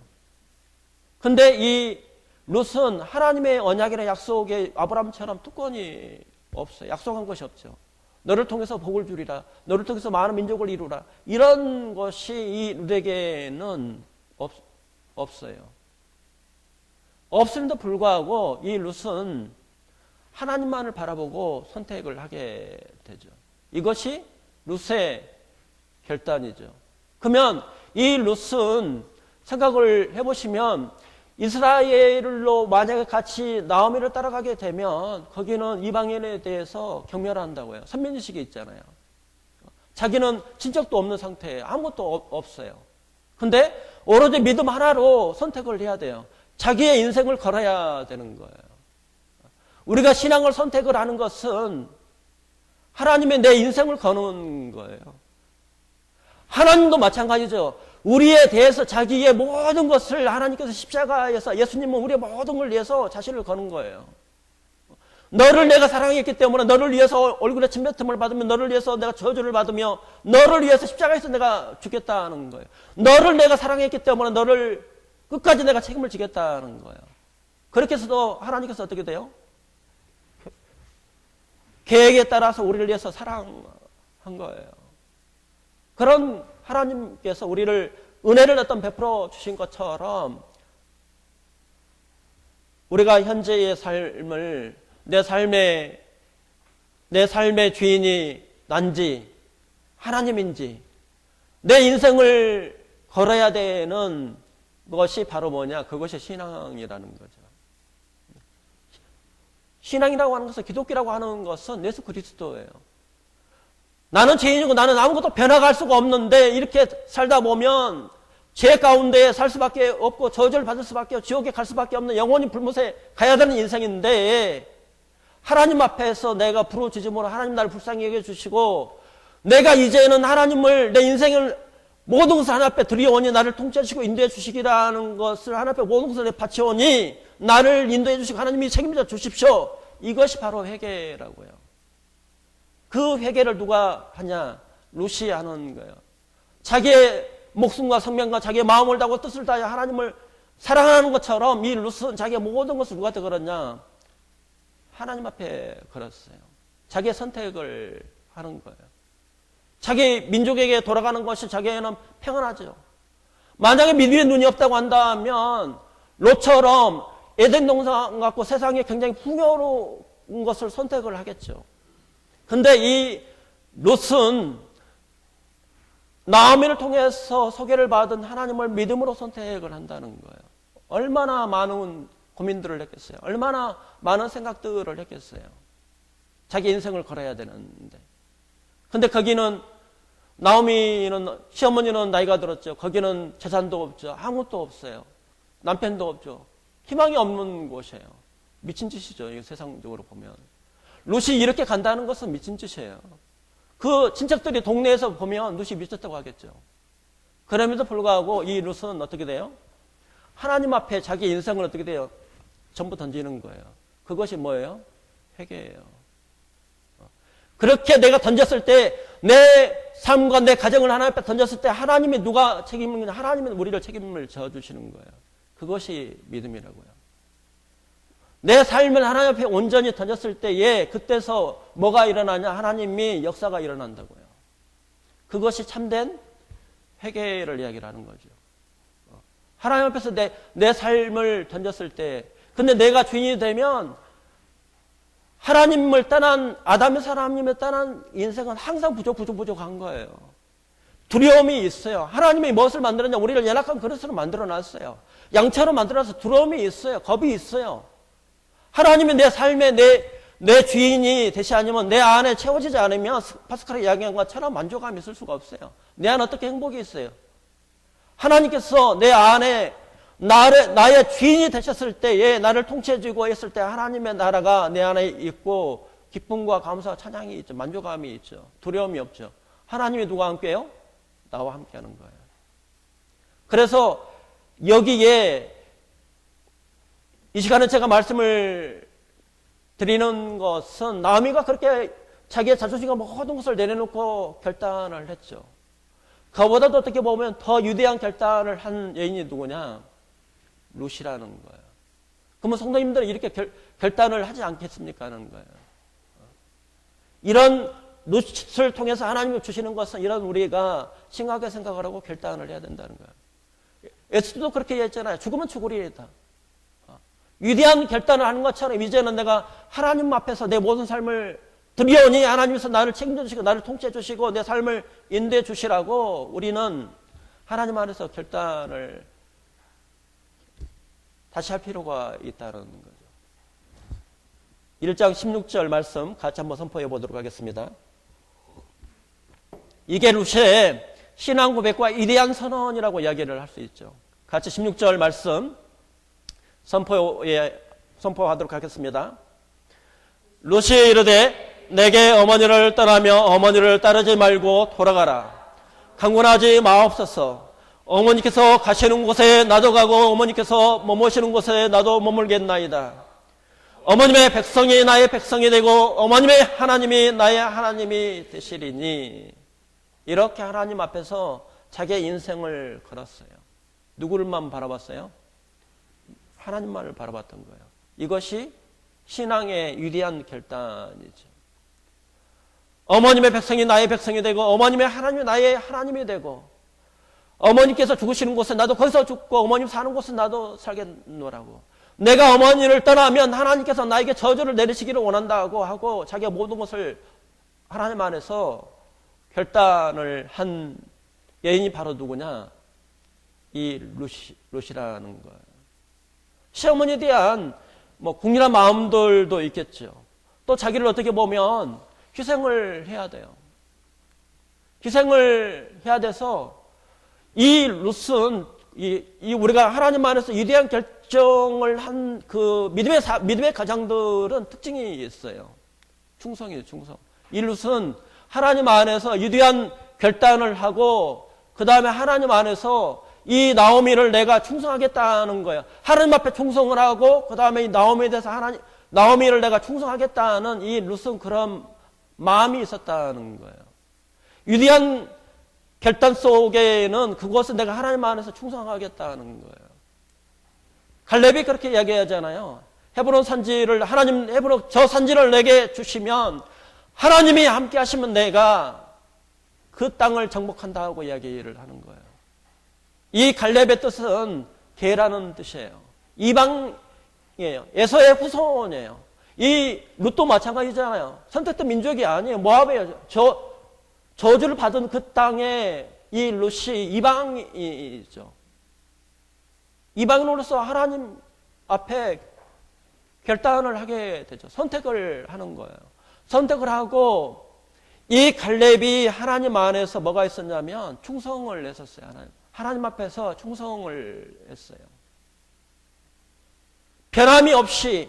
근데 이 룻은 하나님의 언약이나 약속에 아브라함처럼 특권이 없어요. 약속한 것이 없죠. 너를 통해서 복을 주리라. 너를 통해서 많은 민족을 이루라. 이런 것이 이 룻에게는 없어요. 없음에도 불구하고 이 룻은 하나님만을 바라보고 선택을 하게 되죠. 이것이 룻의 결단이죠. 그러면 이 룻은 생각을 해보시면 이스라엘로 만약에 같이 나오미를 따라가게 되면 거기는 이방인에 대해서 경멸한다고요. 선민의식이 있잖아요. 자기는 친척도 없는 상태에 아무것도 없어요. 근데 오로지 믿음 하나로 선택을 해야 돼요. 자기의 인생을 걸어야 되는 거예요. 우리가 신앙을 선택을 하는 것은 하나님의 내 인생을 거는 거예요. 하나님도 마찬가지죠. 우리에 대해서 자기의 모든 것을 하나님께서 십자가에서 예수님은 우리의 모든 걸 위해서 자신을 거는 거예요. 너를 내가 사랑했기 때문에 너를 위해서 얼굴에 침뱉음을 받으며 너를 위해서 내가 저주를 받으며 너를 위해서 십자가에서 내가 죽겠다는 거예요. 너를 내가 사랑했기 때문에 너를 끝까지 내가 책임을 지겠다는 거예요. 그렇게 해서도 하나님께서 어떻게 돼요? 계획에 따라서 우리를 위해서 사랑한 거예요. 그런 하나님께서 우리를 은혜를 어떤 베풀어 주신 것처럼 우리가 현재의 삶을 내 삶의 주인이 난지 하나님인지 내 인생을 걸어야 되는 것이 바로 뭐냐? 그것이 신앙이라는 거죠. 신앙이라고 하는 것은 기독교라고 하는 것은 예수 그리스도예요. 나는 죄인이고 나는 아무것도 변화갈 수가 없는데 이렇게 살다 보면 죄 가운데 살 수밖에 없고 저주를 받을 수밖에 없고 지옥에 갈 수밖에 없는 영원히 불못에 가야 되는 인생인데 하나님 앞에서 내가 부르짖음으로 하나님 나를 불쌍히 여겨주시고 내가 이제는 하나님을 내 인생을 모든 것을 하나님 앞에 드리오니 나를 통치하시고 인도해 주시기라는 것을 하나님 앞에 모든 것을 바치오니 나를 인도해 주시고 하나님이 책임져 주십시오. 이것이 바로 회개라고요. 그 회개를 누가 하냐? 룻이 하는 거예요. 자기의 목숨과 생명과 자기의 마음을 다하고 뜻을 다하여 하나님을 사랑하는 것처럼 이 룻은 자기의 모든 것을 누구한테 걸었냐? 하나님 앞에 걸었어요. 자기의 선택을 하는 거예요. 자기 민족에게 돌아가는 것이 자기에는 평안하죠. 만약에 믿음의 눈이 없다고 한다면 롯처럼 에덴 동산 같고 세상에 굉장히 풍요로운 것을 선택을 하겠죠. 근데 이 롯은 나오미를 통해서 소개를 받은 하나님을 믿음으로 선택을 한다는 거예요. 얼마나 많은 고민들을 했겠어요. 얼마나 많은 생각들을 했겠어요. 자기 인생을 걸어야 되는데. 근데 거기는 나오미는 시어머니는 나이가 들었죠. 거기는 재산도 없죠. 아무것도 없어요. 남편도 없죠. 희망이 없는 곳이에요. 미친 짓이죠. 이거 세상적으로 보면. 룻이 이렇게 간다는 것은 미친 짓이에요. 그 친척들이 동네에서 보면 룻이 미쳤다고 하겠죠. 그럼에도 불구하고 이 룻은 어떻게 돼요? 하나님 앞에 자기 인생을 어떻게 돼요? 전부 던지는 거예요. 그것이 뭐예요? 회개예요. 그렇게 내가 던졌을 때 내 삶과 내 가정을 하나님 앞에 던졌을 때 하나님이 누가 책임을 하나님은 우리를 책임을 져주시는 거예요. 그것이 믿음이라고요. 내 삶을 하나님 앞에 온전히 던졌을 때에 그때서 뭐가 일어나냐? 하나님이 역사가 일어난다고요. 그것이 참된 회개를 이야기를 하는 거죠. 하나님 앞에서 내 삶을 던졌을 때, 근데 내가 주인이 되면 하나님을 떠난, 아담에서 하나님을 떠난 인생은 항상 부족한 거예요. 두려움이 있어요. 하나님이 무엇을 만들었냐? 우리를 연약한 그릇으로 만들어 놨어요. 양처럼 만들어서 두려움이 있어요. 겁이 있어요. 하나님이 내 삶에 내 주인이 되시 아니면 내 안에 채워지지 않으면 파스칼이 이야기한 것처럼 만족감이 있을 수가 없어요. 내 안에 어떻게 행복이 있어요? 하나님께서 내 안에 나의 주인이 되셨을 때에 나를 통치해주고 했을 때 하나님의 나라가 내 안에 있고 기쁨과 감사와 찬양이 있죠. 만족감이 있죠. 두려움이 없죠. 하나님이 누가 함께해요? 나와 함께하는 거예요. 그래서 여기에 이 시간에 제가 말씀을 드리는 것은 나오미가 그렇게 자기의 자존심과 모든 것을 내려놓고 결단을 했죠. 그보다도 어떻게 보면 더 위대한 결단을 한 여인이 누구냐? 룻이라는 거예요. 그러면 성도님들은 이렇게 결단을 하지 않겠습니까? 하는 거예요. 이런 룻을 통해서 하나님이 주시는 것은 이런 우리가 심각하게 생각을 하고 결단을 해야 된다는 거예요. 에스더도 그렇게 했잖아요. 죽으면 죽으리이다. 위대한 결단을 하는 것처럼 이제는 내가 하나님 앞에서 내 모든 삶을 드리오니 하나님께서 나를 책임져 주시고 나를 통치해 주시고 내 삶을 인도해 주시라고 우리는 하나님 안에서 결단을 다시 할 필요가 있다는 거죠. 1장 16절 말씀 같이 한번 선포해 보도록 하겠습니다. 이게 룻의 신앙 고백과 위대한 선언이라고 이야기를 할 수 있죠. 같이 16절 말씀 선포하도록 하겠습니다. 룻이 이르되 내게 어머니를 떠나며 어머니를 따르지 말고 돌아가라. 강권하지 마옵소서. 어머니께서 가시는 곳에 나도 가고 어머니께서 머무시는 곳에 나도 머물겠나이다. 어머님의 백성이 나의 백성이 되고 어머님의 하나님이 나의 하나님이 되시리니. 이렇게 하나님 앞에서 자기의 인생을 걸었어요. 누구를만 바라봤어요? 하나님만을 바라봤던 거예요. 이것이 신앙의 위대한 결단이죠. 어머님의 백성이 나의 백성이 되고 어머님의 하나님이 나의 하나님이 되고 어머님께서 죽으시는 곳에 나도 거기서 죽고 어머님 사는 곳에 나도 살겠노라고. 내가 어머니를 떠나면 하나님께서 나에게 저주를 내리시기를 원한다고 하고 자기가 모든 것을 하나님 안에서 결단을 한 여인이 바로 누구냐? 이 룻이라는 거예요. 시어머니에 대한 국률한 마음들도 있겠죠. 또 자기를 어떻게 보면 희생을 해야 돼요. 희생을 해야 돼서 이 룻은 우리가 하나님 안에서 위대한 결정을 한 그 믿음의 가장들은 특징이 있어요. 충성이에요, 충성. 이 룻은 하나님 안에서 위대한 결단을 하고 그 다음에 하나님 안에서 이 나오미를 내가 충성하겠다는 거예요. 하나님 앞에 충성을 하고 그 다음에 이 나오미에 대해서 나오미를 내가 충성하겠다는 이 룻은 그런 마음이 있었다는 거예요. 위대한 결단 속에는 그것은 내가 하나님 안에서 충성하겠다는 거예요. 갈렙이 그렇게 이야기하잖아요. 헤브론 산지를 저 산지를 내게 주시면 하나님이 함께 하시면 내가 그 땅을 정복한다고 이야기를 하는 거예요. 이 갈렙의 뜻은 개라는 뜻이에요. 이방이에요. 에서의 후손이에요. 이 룻도 마찬가지잖아요. 선택된 민족이 아니에요. 모압이에요. 저주를 받은 그 땅에 이 룻이 이방이죠. 이방인으로서 하나님 앞에 결단을 하게 되죠. 선택을 하는 거예요. 선택을 하고 이 갈렙이 하나님 안에서 뭐가 있었냐면 충성을 했었어요. 하나님 앞에서 충성을 했어요. 변함이 없이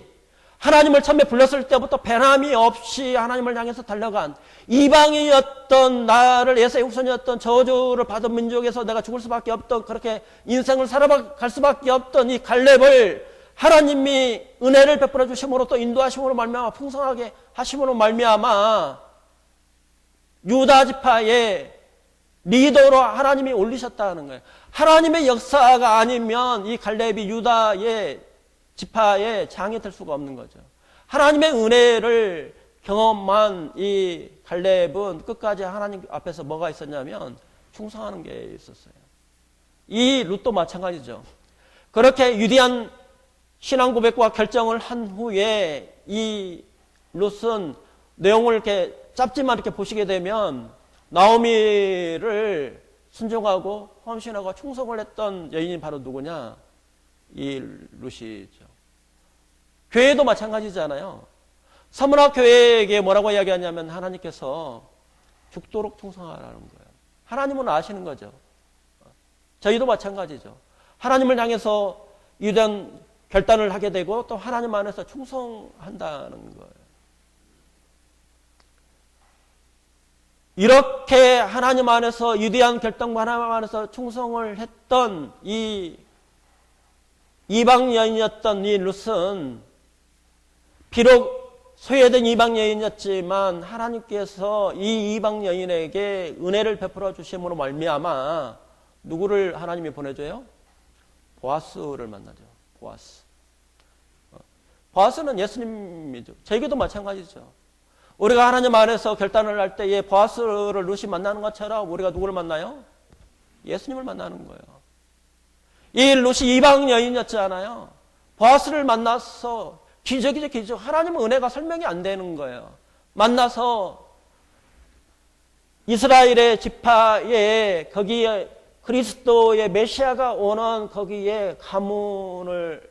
하나님을 처음에 불렀을 때부터 변함이 없이 하나님을 향해서 달려간 이방인이었던 나를 에서의 후손이었던 저주를 받은 민족에서 내가 죽을 수밖에 없던 그렇게 인생을 살아갈 수밖에 없던 이 갈렙을 하나님이 은혜를 베풀어 주심으로 또 인도하심으로 말미암아 풍성하게 하심으로 말미암아 유다 지파의 리더로 하나님이 올리셨다는 거예요. 하나님의 역사가 아니면 이 갈렙이 유다의 지파의 장이 될 수가 없는 거죠. 하나님의 은혜를 경험한 이 갈렙은 끝까지 하나님 앞에서 뭐가 있었냐면 충성하는 게 있었어요. 이 룻도 마찬가지죠. 그렇게 위대한 신앙 고백과 결정을 한 후에 이 룻은 내용을 이렇게 짧지만 이렇게 보시게 되면 나오미를 순종하고 헌신하고 충성을 했던 여인이 바로 누구냐? 이 룻이죠. 교회도 마찬가지잖아요. 서문화 교회에게 뭐라고 이야기하냐면 하나님께서 죽도록 충성하라는 거예요. 하나님은 아시는 거죠. 저희도 마찬가지죠. 하나님을 향해서 위대한 결단을 하게 되고 또 하나님 안에서 충성한다는 거예요. 이렇게 하나님 안에서 위대한 결단과 하나님 안에서 충성을 했던 이 이방 여인이었던 이 룻은 비록 소외된 이방 여인이었지만 하나님께서 이 이방 여인에게 은혜를 베풀어 주심으로 말미암아 누구를 하나님이 보내줘요? 보아스를 만나죠. 보아스. 보아스는 예수님이죠. 저에게도 마찬가지죠. 우리가 하나님 안에서 결단을 할 때에 보아스를 룻이 만나는 것처럼 우리가 누구를 만나요? 예수님을 만나는 거예요. 이 룻이 이방 여인이었잖아요. 보아스를 만나서 기적이죠, 기적. 하나님은 은혜가 설명이 안 되는 거예요. 만나서 이스라엘의 지파에 거기에 그리스도의 메시아가 오는 거기에 가문을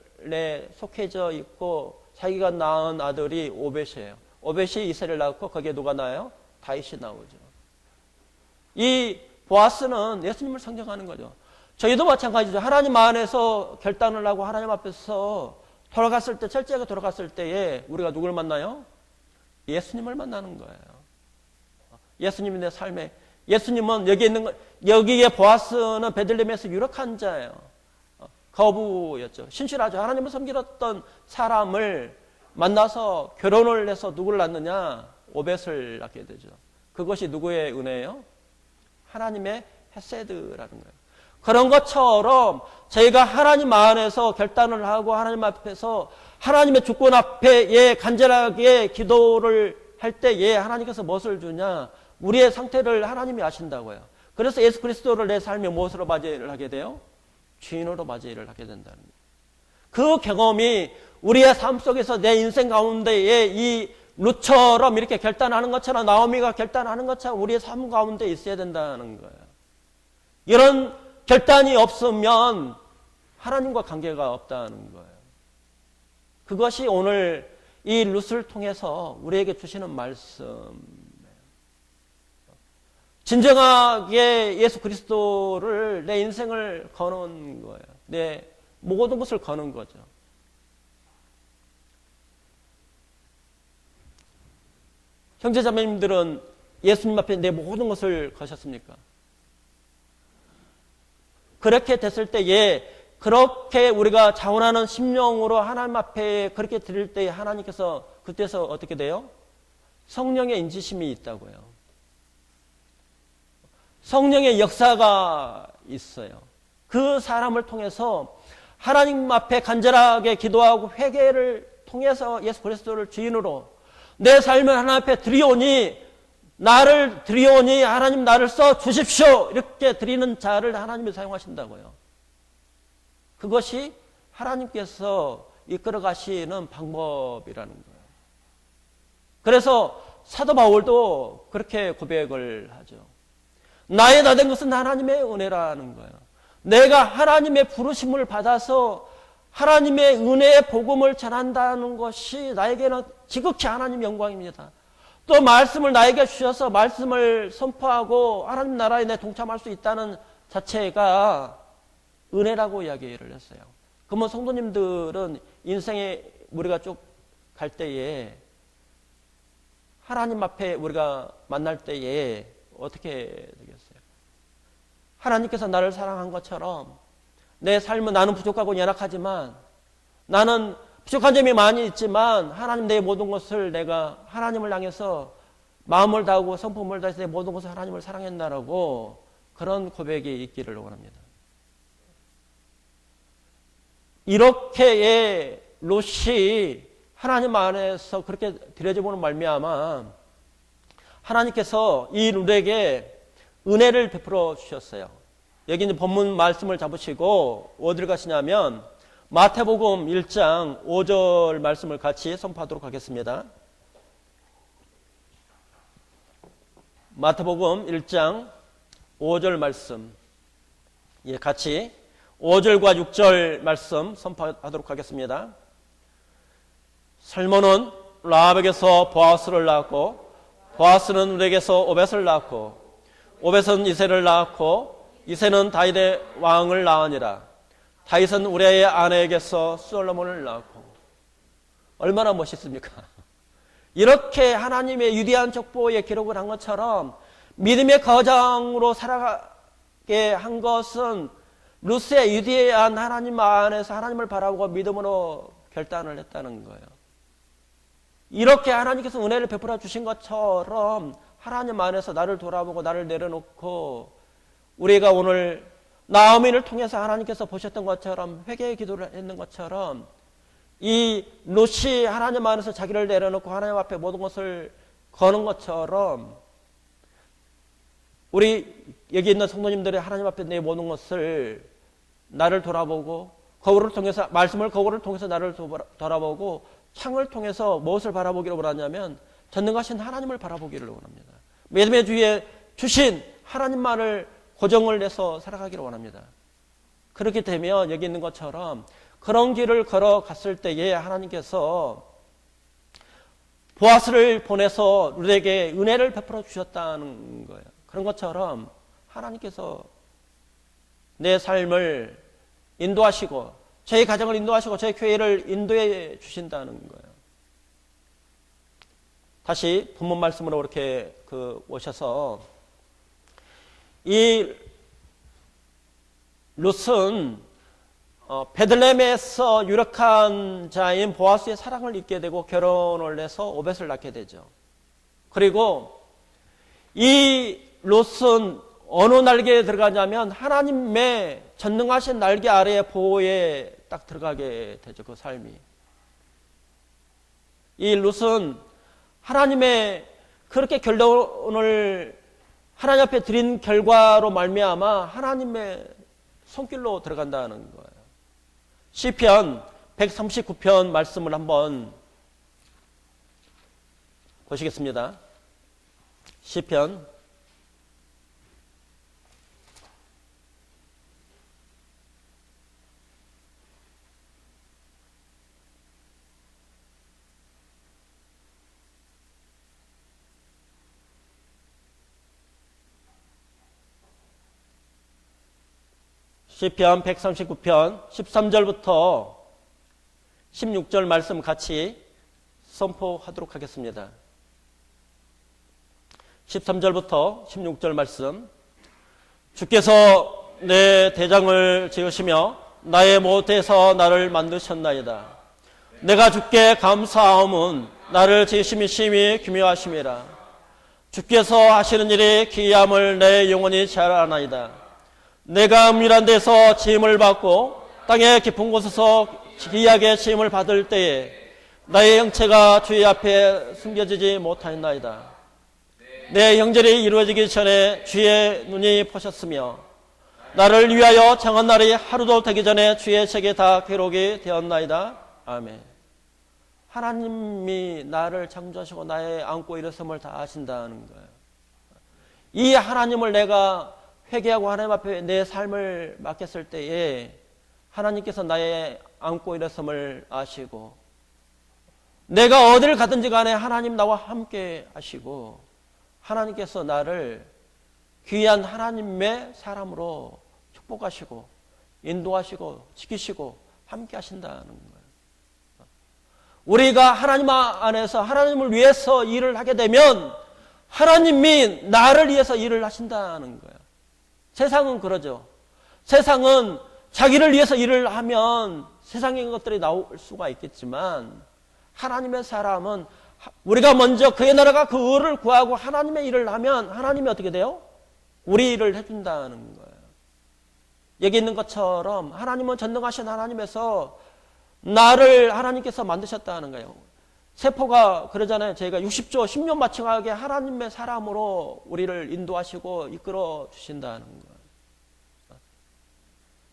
속해져 있고 자기가 낳은 아들이 오벳이에요. 오벳이 이스라엘 낳고 거기에 누가 나와요? 다윗이 나오죠. 이 보아스는 예수님을 상징하는 거죠. 저희도 마찬가지죠. 하나님 안에서 결단을 하고 하나님 앞에서 돌아갔을 때, 철저하게 돌아갔을 때에 우리가 누굴 만나요? 예수님을 만나는 거예요. 예수님이 내 삶에, 예수님은 여기 있는 거, 여기에 보아스는 베들레헴에서 유력한 자예요. 거부였죠. 신실하죠. 하나님을 섬기던 사람을 만나서 결혼을 해서 누구를 낳느냐? 오벳을 낳게 되죠. 그것이 누구의 은혜예요? 하나님의 헤세드라는 거예요. 그런 것처럼 저희가 하나님 안에서 결단을 하고 하나님 앞에서 하나님의 주권 앞에 간절하게 기도를 할 때에 하나님께서 무엇을 주냐? 우리의 상태를 하나님이 아신다고요. 그래서 예수 그리스도를 내 삶에 무엇으로 맞이를 하게 돼요? 주인으로 맞이를 하게 된다는 거예요. 그 경험이 우리의 삶 속에서 내 인생 가운데에 이 룻처럼 이렇게 결단하는 것처럼 나오미가 결단하는 것처럼 우리의 삶 가운데 있어야 된다는 거예요. 이런 결단이 없으면 하나님과 관계가 없다는 거예요. 그것이 오늘 이 룻을 통해서 우리에게 주시는 말씀이에요. 진정하게 예수 그리스도를 내 인생을 거는 거예요. 내 모든 것을 거는 거죠. 형제자매님들은 예수님 앞에 내 모든 것을 거셨습니까? 그렇게 됐을 때에 그렇게 우리가 자원하는 심령으로 하나님 앞에 그렇게 드릴 때에 하나님께서 그때서 어떻게 돼요? 성령의 인지심이 있다고요. 성령의 역사가 있어요. 그 사람을 통해서 하나님 앞에 간절하게 기도하고 회개를 통해서 예수 그리스도를 주인으로 내 삶을 하나님 앞에 드리오니 나를 드리오니 하나님 나를 써 주십시오. 이렇게 드리는 자를 하나님이 사용하신다고요. 그것이 하나님께서 이끌어 가시는 방법이라는 거예요. 그래서 사도 바울도 그렇게 고백을 하죠. 나의 다 된 것은 하나님의 은혜라는 거예요. 내가 하나님의 부르심을 받아서 하나님의 은혜의 복음을 전한다는 것이 나에게는 지극히 하나님 영광입니다. 또 말씀을 나에게 주셔서 말씀을 선포하고 하나님 나라에 내 동참할 수 있다는 자체가 은혜라고 이야기를 했어요. 그러면 성도님들은 인생에 우리가 쭉 갈 때에 하나님 앞에 우리가 만날 때에 어떻게 되겠어요? 하나님께서 나를 사랑한 것처럼 내 삶은 나는 부족하고 연약하지만 나는 부족한 점이 많이 있지만 하나님 내 모든 것을 내가 하나님을 향해서 마음을 다하고 성품을 다해서 내 모든 것을 하나님을 사랑했나라고 그런 고백이 있기를 원합니다. 이렇게의 롯이 하나님 안에서 그렇게 드려짐으로 말미암아 하나님께서 이 롯에게 은혜를 베풀어 주셨어요. 여기 이제 본문 말씀을 잡으시고 어디를 가시냐면 마태복음 1장 5절 말씀을 같이 선포하도록 하겠습니다. 마태복음 1장 5절 말씀, 같이 5절과 6절 말씀 선포하도록 하겠습니다. 살몬은 라합에게서 보아스를 낳았고, 보아스는 룻에게서 오벳을 낳았고, 오벳은 이새를 낳았고, 이새는 다윗의 왕을 낳으니라. 다윗은 우리아의 아내에게서 솔로몬을 낳았고. 얼마나 멋있습니까? 이렇게 하나님의 위대한 족보에 기록을 한 것처럼 믿음의 거장으로 살아가게 한 것은 룻의 위대한 하나님 안에서 하나님을 바라보고 믿음으로 결단을 했다는 거예요. 이렇게 하나님께서 은혜를 베풀어 주신 것처럼 하나님 안에서 나를 돌아보고 나를 내려놓고 우리가 오늘 나오미를 통해서 하나님께서 보셨던 것처럼 회개의 기도를 했는 것처럼 이 롯이 하나님 안에서 자기를 내려놓고 하나님 앞에 모든 것을 거는 것처럼 우리 여기 있는 성도님들이 하나님 앞에 내 모든 것을 나를 돌아보고 거울을 통해서 말씀을 거울을 통해서 나를 돌아보고 창을 통해서 무엇을 바라보기를 원하냐면 전능하신 하나님을 바라보기를 원합니다. 믿음의 주에 주신 하나님만을 고정을 내서 살아가기를 원합니다. 그렇게 되면 여기 있는 것처럼 그런 길을 걸어갔을 때에 하나님께서 보아스를 보내서 룻에게 은혜를 베풀어 주셨다는 거예요. 그런 것처럼 하나님께서 내 삶을 인도하시고 저희 가정을 인도하시고 저희 교회를 인도해 주신다는 거예요. 다시 본문 말씀으로 이렇게 오셔서 이 룻은 베들레헴에서 유력한 자인 보아스의 사랑을 잊게 되고 결혼을 해서 오벳을 낳게 되죠. 그리고 이 롯은 어느 날개에 들어가냐면 하나님의 전능하신 날개 아래의 보호에 딱 들어가게 되죠. 그 삶이. 이 롯은 하나님의 그렇게 결론을 하나님 앞에 드린 결과로 말미암아 하나님의 손길로 들어간다는 거예요. 시편 139편 말씀을 한번 보시겠습니다. 시편 139편 13절부터 16절 말씀 같이 선포하도록 하겠습니다. 13절부터 16절 말씀. 주께서 내 대장을 지으시며 나의 못에서 나를 만드셨나이다. 내가 주께 감사하옴은 나를 지으심이 심히 기묘하심이라. 주께서 하시는 일이 기이함을 내 영혼이 잘 아나이다. 내가 은밀한 데서 지음을 받고 땅의 깊은 곳에서 기이하게 지음을 받을 때에 나의 형체가 주의 앞에 숨겨지지 못하였나이다. 내 형절이 이루어지기 전에 주의 눈이 보셨으며 나를 위하여 정한 날이 하루도 되기 전에 주의 책에 다 기록이 되었나이다. 아멘. 하나님이 나를 창조하시고 나의 안고 일어섬을 다 아신다는 거예요. 이 하나님을 내가 회개하고 하나님 앞에 내 삶을 맡겼을 때에 하나님께서 나의 안고 일어섬을 아시고 내가 어디를 가든지 간에 하나님 나와 함께 하시고 하나님께서 나를 귀한 하나님의 사람으로 축복하시고 인도하시고 지키시고 함께 하신다는 거예요. 우리가 하나님 안에서 하나님을 위해서 일을 하게 되면 하나님이 나를 위해서 일을 하신다는 거예요. 세상은 그러죠. 세상은 자기를 위해서 일을 하면 세상의 것들이 나올 수가 있겠지만 하나님의 사람은 우리가 먼저 그의 나라가 그 의를 구하고 하나님의 일을 하면 하나님이 어떻게 돼요? 우리 일을 해준다는 거예요. 여기 있는 것처럼 하나님은 전능하신 하나님에서 나를 하나님께서 만드셨다는 거예요. 세포가 그러잖아요. 저희가 60조 10년 마칭하게 하나님의 사람으로 우리를 인도하시고 이끌어 주신다는 거예요.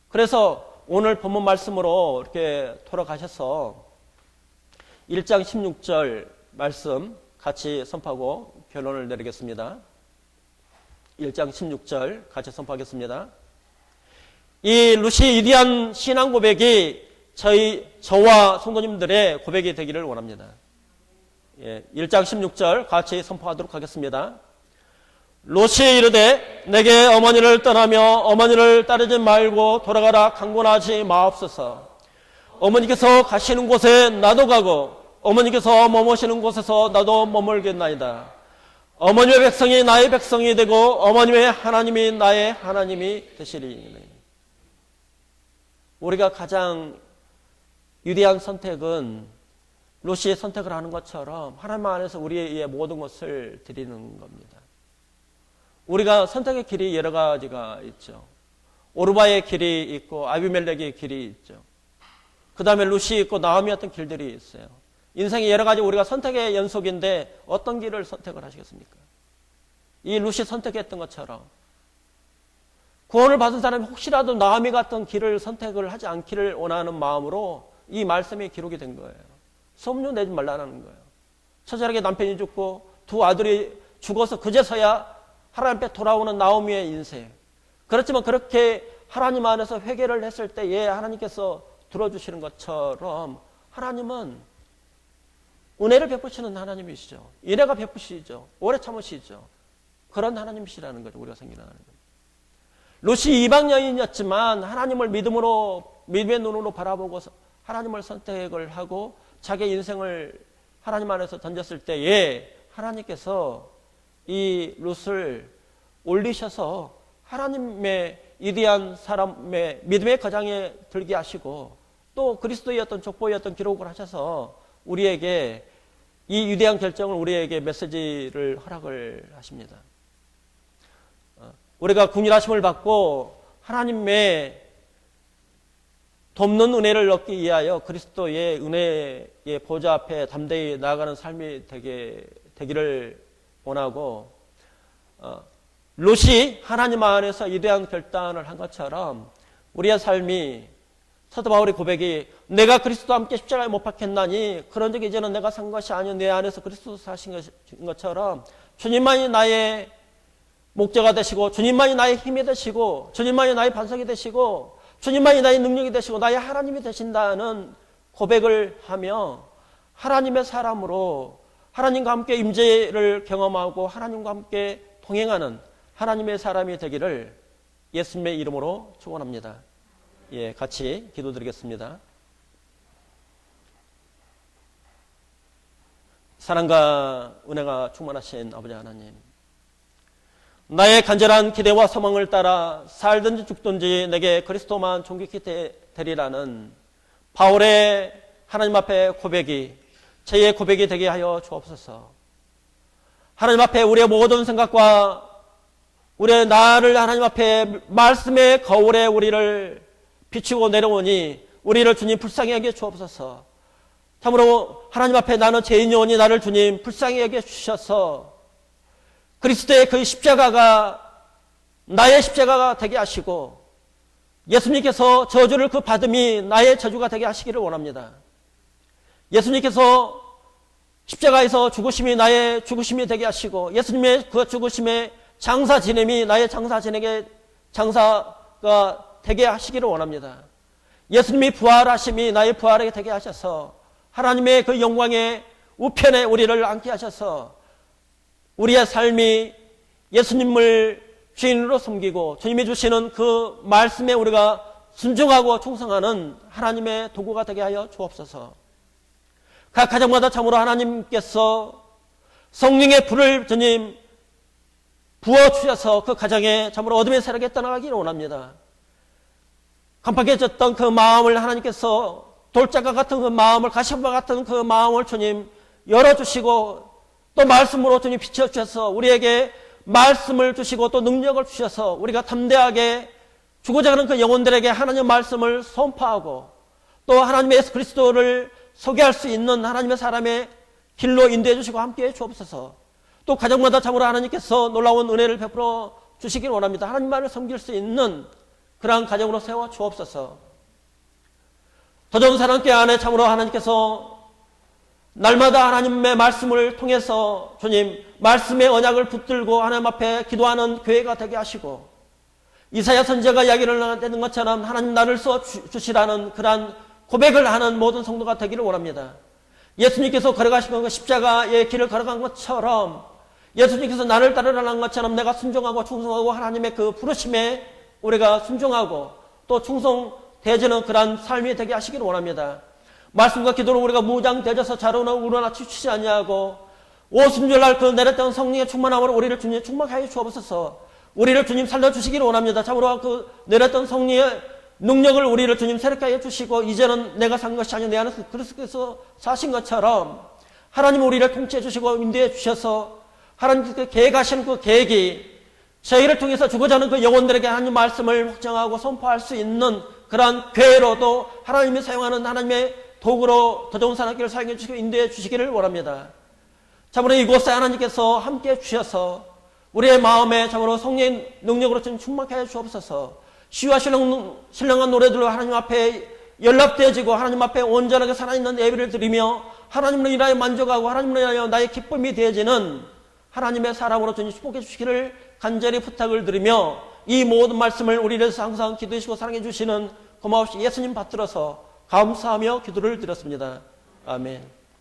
그래서 오늘 본문 말씀으로 이렇게 돌아가셔서 1장 16절 말씀 같이 선포하고 결론을 내리겠습니다. 1장 16절 같이 선포하겠습니다. 이 루시의 위대한 신앙 고백이 저와 성도님들의 고백이 되기를 원합니다. 1장 16절 같이 선포하도록 하겠습니다. 루시 이르되 내게 어머니를 떠나며 어머니를 따르지 말고 돌아가라 강권하지 마옵소서. 어머니께서 가시는 곳에 나도 가고 어머니께서 머무시는 곳에서 나도 머물겠나이다. 어머니의 백성이 나의 백성이 되고 어머니의 하나님이 나의 하나님이 되시리니. 우리가 가장 위대한 선택은 루시의 선택을 하는 것처럼 하나님 안에서 우리의 모든 것을 드리는 겁니다. 우리가 선택의 길이 여러 가지가 있죠. 오르바의 길이 있고 아비멜렉의 길이 있죠. 그 다음에 루시 있고 나오미 같은 길들이 있어요. 인생의 여러 가지 우리가 선택의 연속인데 어떤 길을 선택을 하시겠습니까? 이 루시 선택했던 것처럼 구원을 받은 사람이 혹시라도 나오미 같은 길을 선택을 하지 않기를 원하는 마음으로 이 말씀이 기록이 된 거예요. 소문요 내지 말라는 거예요. 처절하게 남편이 죽고 두 아들이 죽어서 그제서야 하나님 앞에 돌아오는 나오미의 인생. 그렇지만 그렇게 하나님 안에서 회개를 했을 때에 하나님께서 들어주시는 것처럼 하나님은 은혜를 베푸시는 하나님이시죠. 인애가 베푸시죠. 오래 참으시죠. 그런 하나님이시라는 거죠. 우리가 생기는 하나님. 루시 이방 여인이었지만 하나님을 믿음의 눈으로 바라보고 하나님을 선택을 하고 자기 인생을 하나님 안에서 던졌을 때에 하나님께서 이 룻을 올리셔서 하나님의 위대한 사람의 믿음의 거장에 들게 하시고 또 그리스도의 어떤 족보의 어떤 기록을 하셔서 우리에게 이 위대한 결정을 우리에게 메시지를 허락을 하십니다. 우리가 긍휼하심을 받고 하나님의 돕는 은혜를 얻기 위하여 그리스도의 은혜의 보좌 앞에 담대히 나아가는 삶이 되기를 원하고 롯이 하나님 안에서 위대한 결단을 한 것처럼 우리의 삶이 사도 바울의 고백이 내가 그리스도와 함께 십자가에 못 박혔나니 그런 적이 이제는 내가 산 것이 아니요 내 안에서 그리스도 사신 것처럼 주님만이 나의 목자가 되시고 주님만이 나의 힘이 되시고 주님만이 나의 반석이 되시고 주님만이 나의 능력이 되시고 나의 하나님이 되신다는 고백을 하며 하나님의 사람으로 하나님과 함께 임재를 경험하고 하나님과 함께 동행하는 하나님의 사람이 되기를 예수님의 이름으로 축원합니다. 예, 같이 기도드리겠습니다. 사랑과 은혜가 충만하신 아버지 하나님, 나의 간절한 기대와 소망을 따라 살든지 죽든지 내게 그리스도만 존귀히 되리라는 바울의 하나님 앞에 고백이 저의 고백이 되게 하여 주옵소서. 하나님 앞에 우리의 모든 생각과 우리의 나를 하나님 앞에 말씀의 거울에 우리를 비추고 내려오니 우리를 주님 불쌍히 여겨 주옵소서. 참으로 하나님 앞에 나는 죄인이오니 나를 주님 불쌍히 여겨 주셔서 그리스도의 그 십자가가 나의 십자가가 되게 하시고 예수님께서 저주를 그 받음이 나의 저주가 되게 하시기를 원합니다. 예수님께서 십자가에서 죽으심이 나의 죽으심이 되게 하시고 예수님의 그 죽으심의 장사 지냄이 나의 장사 지내게 장사가 되게 하시기를 원합니다. 예수님이 부활하심이 나의 부활하게 되게 하셔서 하나님의 그 영광의 우편에 우리를 앉게 하셔서 우리의 삶이 예수님을 주인으로 섬기고 주님이 주시는 그 말씀에 우리가 순종하고 충성하는 하나님의 도구가 되게 하여 주옵소서. 각 가정마다 참으로 하나님께서 성령의 불을 주님 부어주셔서 그 가정에 참으로 어둠의 세력에 떠나가기를 원합니다. 깜빡해졌던 그 마음을 하나님께서 돌짝과 같은 그 마음을 가시와 같은 그 마음을 주님 열어주시고 또 말씀으로 주님 비춰주셔서 우리에게 말씀을 주시고 또 능력을 주셔서 우리가 담대하게 죽어져 가는 그 영혼들에게 하나님의 말씀을 선포하고 또 하나님의 예수 그리스도를 소개할 수 있는 하나님의 사람의 길로 인도해 주시고 함께해 주옵소서. 또 가정마다 참으로 하나님께서 놀라운 은혜를 베풀어 주시길 원합니다. 하나님만을 섬길 수 있는 그러한 가정으로 세워 주옵소서. 더 좋은 사랑교회 안에 참으로 하나님께서 날마다 하나님의 말씀을 통해서 주님 말씀의 언약을 붙들고 하나님 앞에 기도하는 교회가 되게 하시고 이사야 선지자가 이야기를 하는 것처럼 하나님 나를 써 주시라는 그러한 고백을 하는 모든 성도가 되기를 원합니다. 예수님께서 걸어가신 그 십자가의 길을 걸어간 것처럼 예수님께서 나를 따르라는 것처럼 내가 순종하고 충성하고 하나님의 그 부르심에 우리가 순종하고 또 충성되어지는 그러한 삶이 되게 하시기를 원합니다. 말씀과 기도로 우리가 무장되어져서 자로나 우러나 치우치지 아니하고 오순절날 그 내렸던 성령의 충만함으로 우리를 주님 충만하게 주옵소서. 우리를 주님 살려주시기를 원합니다. 참으로 그 내렸던 성령의 능력을 우리를 주님 새롭게 해주시고 이제는 내가 산 것이 아니라 내 안에서 그리스도께서 사신 것처럼 하나님 우리를 통치해 주시고 인도해 주셔서 하나님께서 계획하시는 그 계획이 저희를 통해서 죽어져 가는 그 영혼들에게 하나님 말씀을 확정하고 선포할 수 있는 그러한 교회로도 하나님이 사용하는 하나님의 도구로 더 좋은 사람끼를 사용해 주시고 인도해 주시기를 원합니다. 참으로 이곳에 하나님께서 함께해 주셔서 우리의 마음에 참으로 성령의 능력으로 좀 충만하게 해 주옵소서. 시와 신령한 노래들로 하나님 앞에 연락되어지고 하나님 앞에 온전하게 살아있는 예배를 드리며 하나님으로 인하여 만족하고 하나님으로 인하여 나의 기쁨이 되어지는 하나님의 사람으로 주님 축복해 주시기를 간절히 부탁을 드리며 이 모든 말씀을 우리를 위해서 항상 기도해 주시고 사랑해 주시는 고마우신 예수님 받들어서 감사하며 기도를 드렸습니다. 아멘.